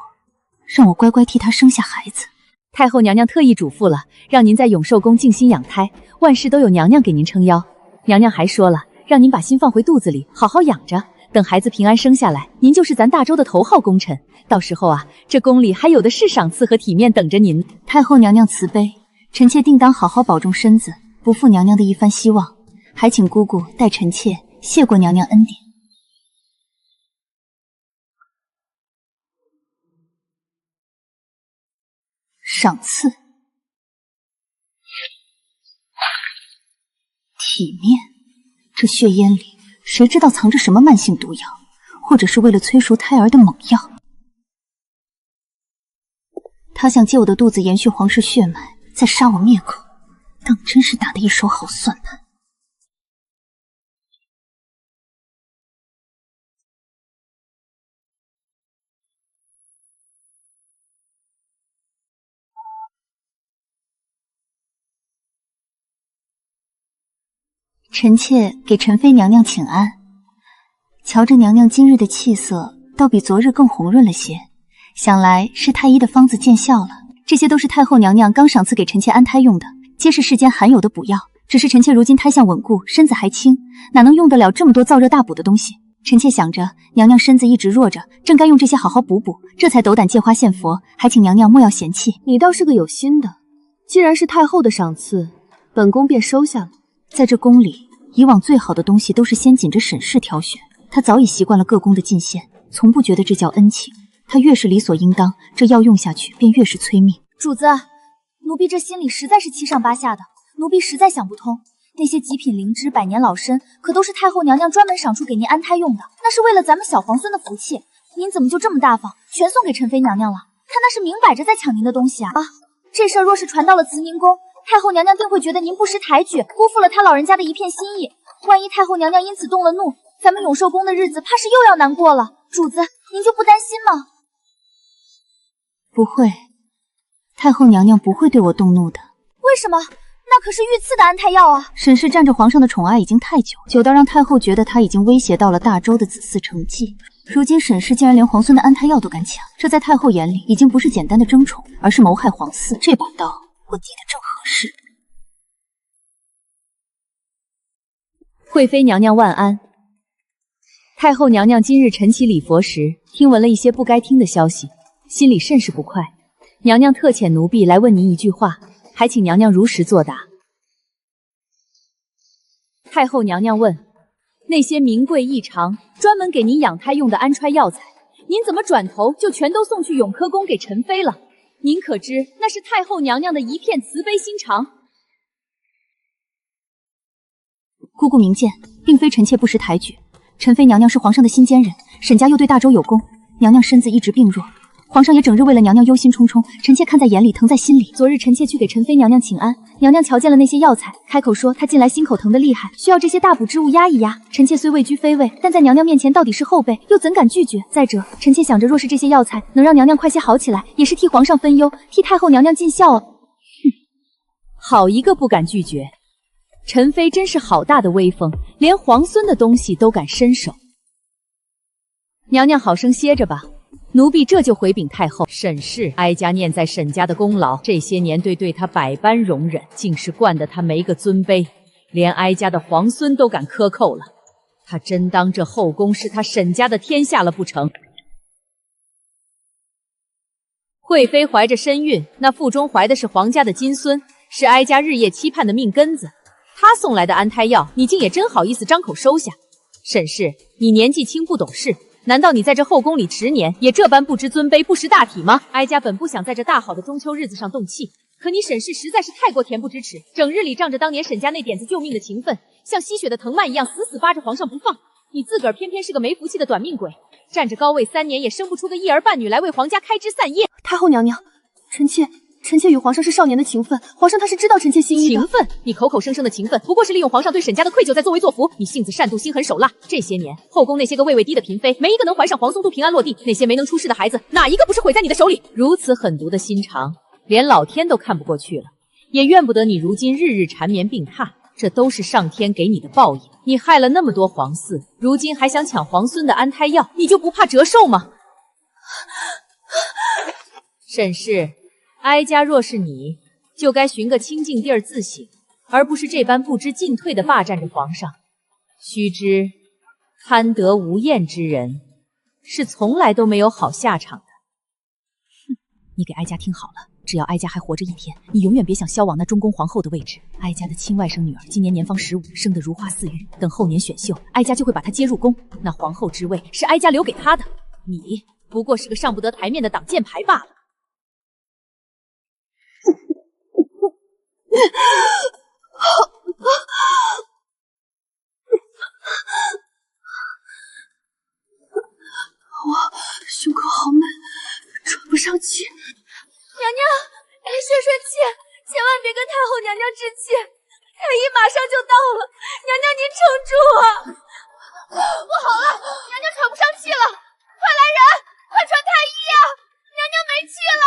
让我乖乖替她生下孩子。太后娘娘特意嘱咐了，让您在永寿宫静心养胎，万事都有娘娘给您撑腰。娘娘还说了，让您把心放回肚子里，好好养着，等孩子平安生下来，您就是咱大周的头号功臣。到时候啊，这宫里还有的是赏赐和体面等着您。太后娘娘慈悲，臣妾定当好好保重身子，不负娘娘的一番希望，还请姑姑代臣妾谢过娘娘恩典。赏赐，体面，这血烟里谁知道藏着什么慢性毒药，或者是为了催熟胎儿的猛药。他想借我的肚子延续皇室血脉，再杀我灭口，当真是打得一手好算盘。臣妾给宸妃娘娘请安。瞧着娘娘今日的气色，倒比昨日更红润了些，想来是太医的方子见效了。这些都是太后娘娘刚赏赐给臣妾安胎用的，皆是世间罕有的补药。只是臣妾如今胎相稳固，身子还轻，哪能用得了这么多燥热大补的东西？臣妾想着娘娘身子一直弱着，正该用这些好好补补，这才斗胆借花献佛，还请娘娘莫要嫌弃。你倒是个有心的，既然是太后的赏赐，本宫便收下了。在这宫里，以往最好的东西都是先紧着审视挑选，她早已习惯了各宫的进献，从不觉得这叫恩情。她越是理所应当，这药用下去便越是催命。主子，奴婢这心里实在是七上八下的，奴婢实在想不通，那些极品灵芝、百年老参，可都是太后娘娘专门赏出给您安胎用的，那是为了咱们小皇孙的福气，您怎么就这么大方，全送给宸妃娘娘了？她那是明摆着在抢您的东西啊！这事儿若是传到了慈宁宫，太后娘娘定会觉得您不识抬举，辜负了她老人家的一片心意。万一太后娘娘因此动了怒，咱们永寿宫的日子怕是又要难过了。主子，您就不担心吗？不会，太后娘娘不会对我动怒的。为什么？那可是御赐的安胎药啊！沈氏占着皇上的宠爱已经太久，久到让太后觉得她已经威胁到了大周的子嗣成绩。如今沈氏竟然连皇孙的安胎药都敢抢，这在太后眼里已经不是简单的争宠，而是谋害皇嗣。这把刀我抵得正合适。惠妃娘娘万安。太后娘娘今日晨起礼佛时，听闻了一些不该听的消息，心里甚是不快。娘娘特遣奴婢来问您一句话，还请娘娘如实作答。太后娘娘问：那些名贵异常、专门给您养胎用的安揣药材，您怎么转头就全都送去永科宫给宸妃了？您可知那是太后娘娘的一片慈悲心肠？姑姑明鉴，并非臣妾不识抬举。宸妃娘娘是皇上的心尖人，沈家又对大周有功，娘娘身子一直病弱，皇上也整日为了娘娘忧心忡忡，臣妾看在眼里，疼在心里。昨日臣妾去给宸妃娘娘请安，娘娘瞧见了那些药材，开口说她近来心口疼得厉害，需要这些大补之物压一压。臣妾虽位居妃位，但在娘娘面前到底是后辈，又怎敢拒绝？再者，臣妾想着，若是这些药材能让娘娘快些好起来，也是替皇上分忧，替太后娘娘尽孝啊。好一个不敢拒绝！宸妃真是好大的威风，连皇孙的东西都敢伸手。娘娘好生歇着吧，奴婢这就回禀太后。沈氏哀家念在沈家的功劳，这些年对她百般容忍，竟是惯得她没个尊卑。连哀家的皇孙都敢克扣了，他真当这后宫是他沈家的天下了不成？惠妃怀着身孕，那腹中怀的是皇家的金孙，是哀家日夜期盼的命根子。他送来的安胎药，你竟也真好意思张口收下？沈氏，你年纪轻不懂事，难道你在这后宫里10年，也这般不知尊卑、不识大体吗？哀家本不想在这大好的中秋日子上动气，可你沈氏实在是太过恬不知耻，整日里仗着当年沈家那点子救命的情分，像吸血的藤蔓一样死死扒着皇上不放。你自个儿偏偏是个没福气的短命鬼，占着高位3年也生不出个一儿半女来为皇家开枝散叶。太后娘娘，臣妾与皇上是少年的情分，皇上他是知道臣妾心意的。情分？你口口声声的情分，不过是利用皇上对沈家的愧疚在作威作福。你性子善妒，心狠手辣。这些年，后宫那些个位位低的嫔妃，没一个能怀上皇松都平安落地。那些没能出世的孩子，哪一个不是毁在你的手里？如此狠毒的心肠，连老天都看不过去了，也怨不得你如今日日缠绵病榻。这都是上天给你的报应。你害了那么多皇嗣，如今还想抢皇孙的安胎药，你就不怕折寿吗？沈氏，哀家若是你，就该寻个清静地儿自省，而不是这般不知进退的霸占着皇上。须知，贪得无厌之人，是从来都没有好下场的。哼，你给哀家听好了。只要哀家还活着一天，你永远别想消亡那中宫皇后的位置。哀家的亲外甥女儿今年年方15，生得如花似玉，等后年选秀，哀家就会把她接入宫。那皇后之位是哀家留给她的，你不过是个上不得台面的挡箭牌罢了。我胸口好闷，喘不上气。娘娘，你顺气，千万别跟太后娘娘置气，太医马上就到了，娘娘您撑住啊！不好了，娘娘喘不上气了，快来人，快传太医啊！娘娘没气了。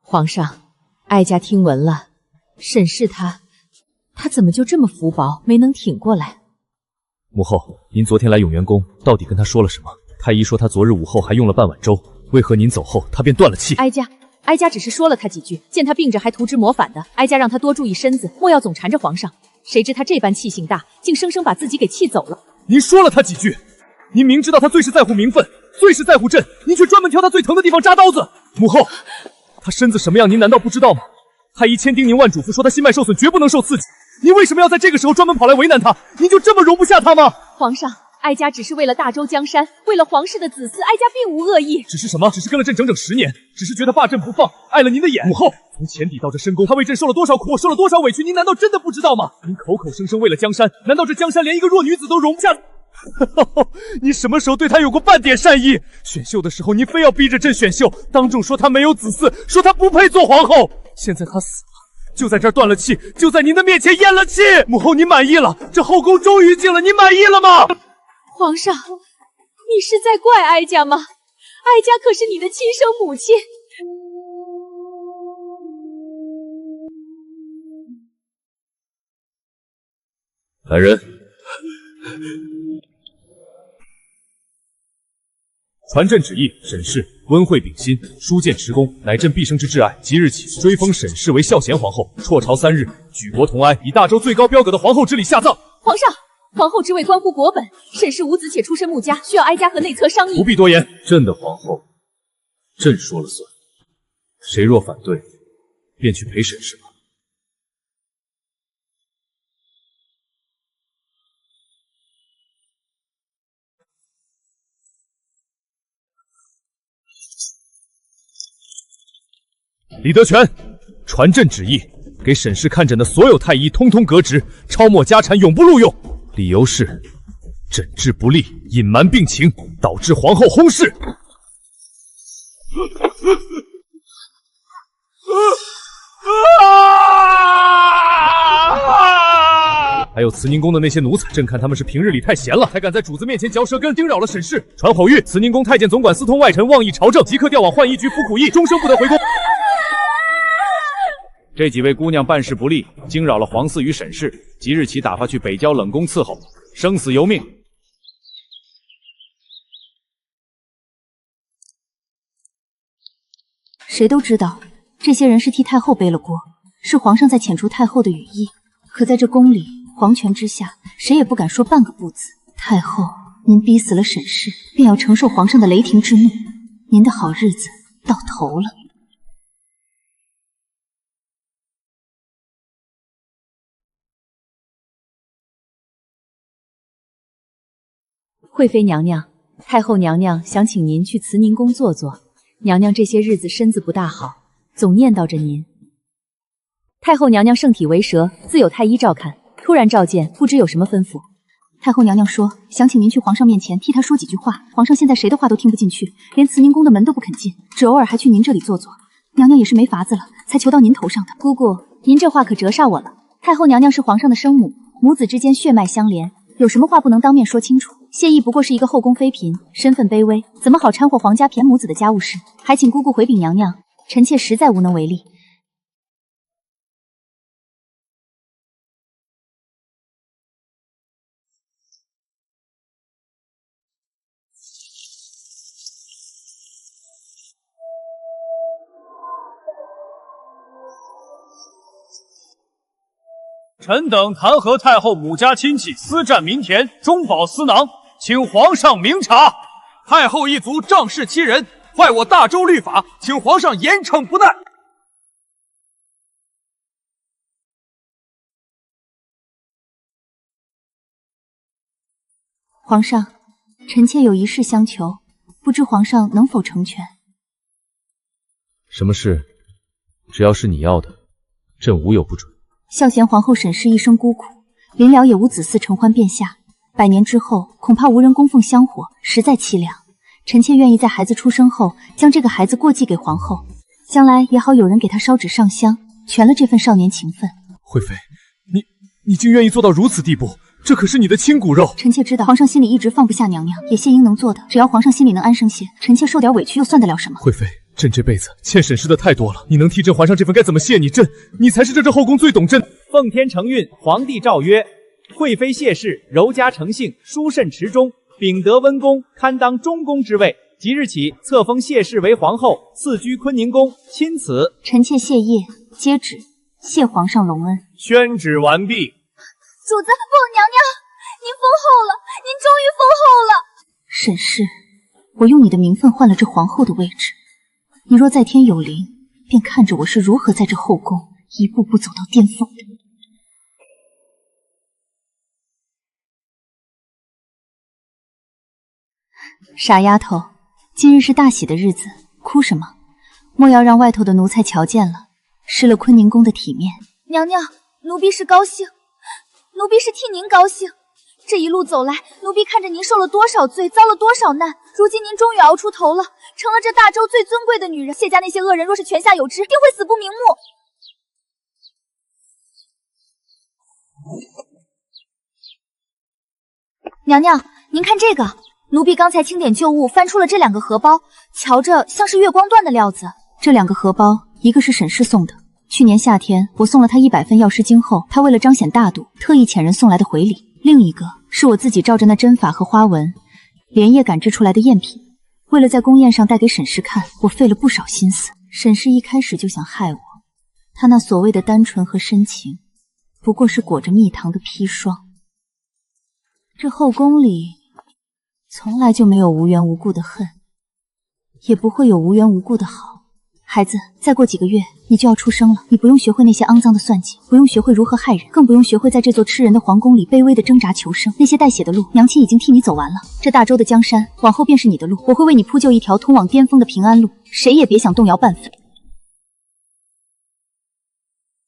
皇上，哀家听闻了，沈氏他怎么就这么福薄，没能挺过来？母后，您昨天来永元宫，到底跟他说了什么？太医说他昨日午后还用了半碗粥，为何您走后他便断了气？哀家只是说了他几句，见他病着还涂脂抹粉的，哀家让他多注意身子，莫要总缠着皇上。谁知他这般气性大，竟生生把自己给气走了。您说了他几句？您明知道他最是在乎名分，最是在乎朕，您却专门挑他最疼的地方扎刀子。母后，他身子什么样，您难道不知道吗？太医千叮咛万嘱咐说他心脉受损，绝不能受刺激。您为什么要在这个时候专门跑来为难他？您就这么容不下他吗？皇上，哀家只是为了大周江山，为了皇室的子嗣，哀家并无恶意。只是什么？只是跟了朕整整10年，只是觉得霸朕不放，碍了您的眼。母后，从前底到这深宫，他为朕受了多少苦，我受了多少委屈，您难道真的不知道吗？您口口声声为了江山，难道这江山连一个弱女子都容不下？你什么时候对他有过半点善意？选秀的时候，您非要逼着朕选秀，当众说他没有子嗣，说他不配做皇后。现在他死了，就在这儿断了气，就在您的面前咽了气。母后，您满意了？这后宫终于静了，您满意了吗？皇上，你是在怪哀家吗？哀家可是你的亲生母亲。来人，传朕旨意，沈氏温惠秉心，书见迟恭，乃朕毕生之挚爱。即日起追封沈氏为孝贤皇后，辍朝3日，举国同哀，以大周最高标格的皇后之礼下葬。皇上，皇后之位关乎国本，沈氏无子且出身穆家，需要哀家和内侧商议。不必多言，朕的皇后，朕说了算。谁若反对，便去陪沈氏吧。李德全，传朕旨意，给沈氏看诊的所有太医通通革职，抄没家产永不录用。理由是诊治不力，隐瞒病情，导致皇后薨逝。还有慈宁宫的那些奴才，朕看他们是平日里太闲了，才敢在主子面前嚼舌根，惊扰了沈氏。传口谕，慈宁宫太监总管私通外臣，妄议朝政，即刻调往浣衣局服苦役，终生不得回宫。这几位姑娘办事不力，惊扰了皇嗣与沈氏，即日起打发去北郊冷宫伺候，生死由命。谁都知道，这些人是替太后背了锅，是皇上在遣除太后的羽翼。可在这宫里，皇权之下，谁也不敢说半个不字。太后，您逼死了沈氏，便要承受皇上的雷霆之怒，您的好日子到头了。惠妃娘娘，太后娘娘想请您去慈宁宫坐坐。娘娘这些日子身子不大好，总念叨着您。太后娘娘圣体为蛇，自有太医照看。突然召见，不知有什么吩咐？太后娘娘说，想请您去皇上面前替她说几句话。皇上现在谁的话都听不进去，连慈宁宫的门都不肯进，只偶尔还去您这里坐坐。娘娘也是没法子了，才求到您头上的。姑姑，您这话可折煞我了。太后娘娘是皇上的生母，母子之间血脉相连，有什么话不能当面说清楚？谢意不过是一个后宫妃嫔，身份卑微，怎么好掺和皇家偏母子的家务事？还请姑姑回禀娘娘，臣妾实在无能为力。臣等弹劾太后母家亲戚私占民田，中饱私囊，请皇上明察。太后一族仗势欺人，坏我大周律法，请皇上严惩不贷。皇上，臣妾有一事相求，不知皇上能否成全？什么事？只要是你要的，朕无有不准。孝贤皇后沈氏一生孤苦，临了也无子嗣承欢殿下，100年之后恐怕无人供奉香火，实在凄凉。臣妾愿意在孩子出生后，将这个孩子过继给皇后，将来也好有人给他烧纸上香，全了这份少年情分。惠妃，你竟愿意做到如此地步，这可是你的亲骨肉。臣妾知道皇上心里一直放不下娘娘，也谢英能做的，只要皇上心里能安生些，臣妾受点委屈又算得了什么？惠妃，朕这辈子欠沈氏的太多了，你能替朕还上这份，该怎么谢你？你才是这后宫最懂朕。奉天承运，皇帝诏曰：惠妃谢氏，柔家成性，淑慎持中，秉德温公，堪当中宫之位。即日起，册封谢氏为皇后，赐居坤宁宫，钦此。臣妾谢业，接旨，谢皇上隆恩。宣旨完毕。主子，不，娘娘，您封后了，您终于封后了。沈氏，我用你的名分换了这皇后的位置，你若在天有灵，便看着我是如何在这后宫一步步走到巅峰的。傻丫头，今日是大喜的日子，哭什么？莫要让外头的奴才瞧见了，失了坤宁宫的体面。娘娘，奴婢是高兴，奴婢是替您高兴。这一路走来，奴婢看着您受了多少罪，遭了多少难，如今您终于熬出头了，成了这大周最尊贵的女人。谢家那些恶人若是泉下有知，定会死不瞑目。娘娘，您看这个，奴婢刚才清点旧物，翻出了这2个荷包，瞧着像是月光缎的料子。这2个荷包，一个是沈氏送的，去年夏天我送了她100份药师经后，她为了彰显大度，特意遣人送来的回礼；另一个是我自己照着那针法和花纹，连夜赶制出来的赝品。为了在宫宴上带给沈氏看，我费了不少心思。沈氏一开始就想害我，她那所谓的单纯和深情，不过是裹着蜜糖的砒霜。这后宫里从来就没有无缘无故的恨，也不会有无缘无故的好。孩子，再过几个月你就要出生了，你不用学会那些肮脏的算计，不用学会如何害人，更不用学会在这座吃人的皇宫里卑微的挣扎求生。那些带血的路，娘亲已经替你走完了。这大周的江山，往后便是你的路，我会为你铺就一条通往巅峰的平安路，谁也别想动摇半分。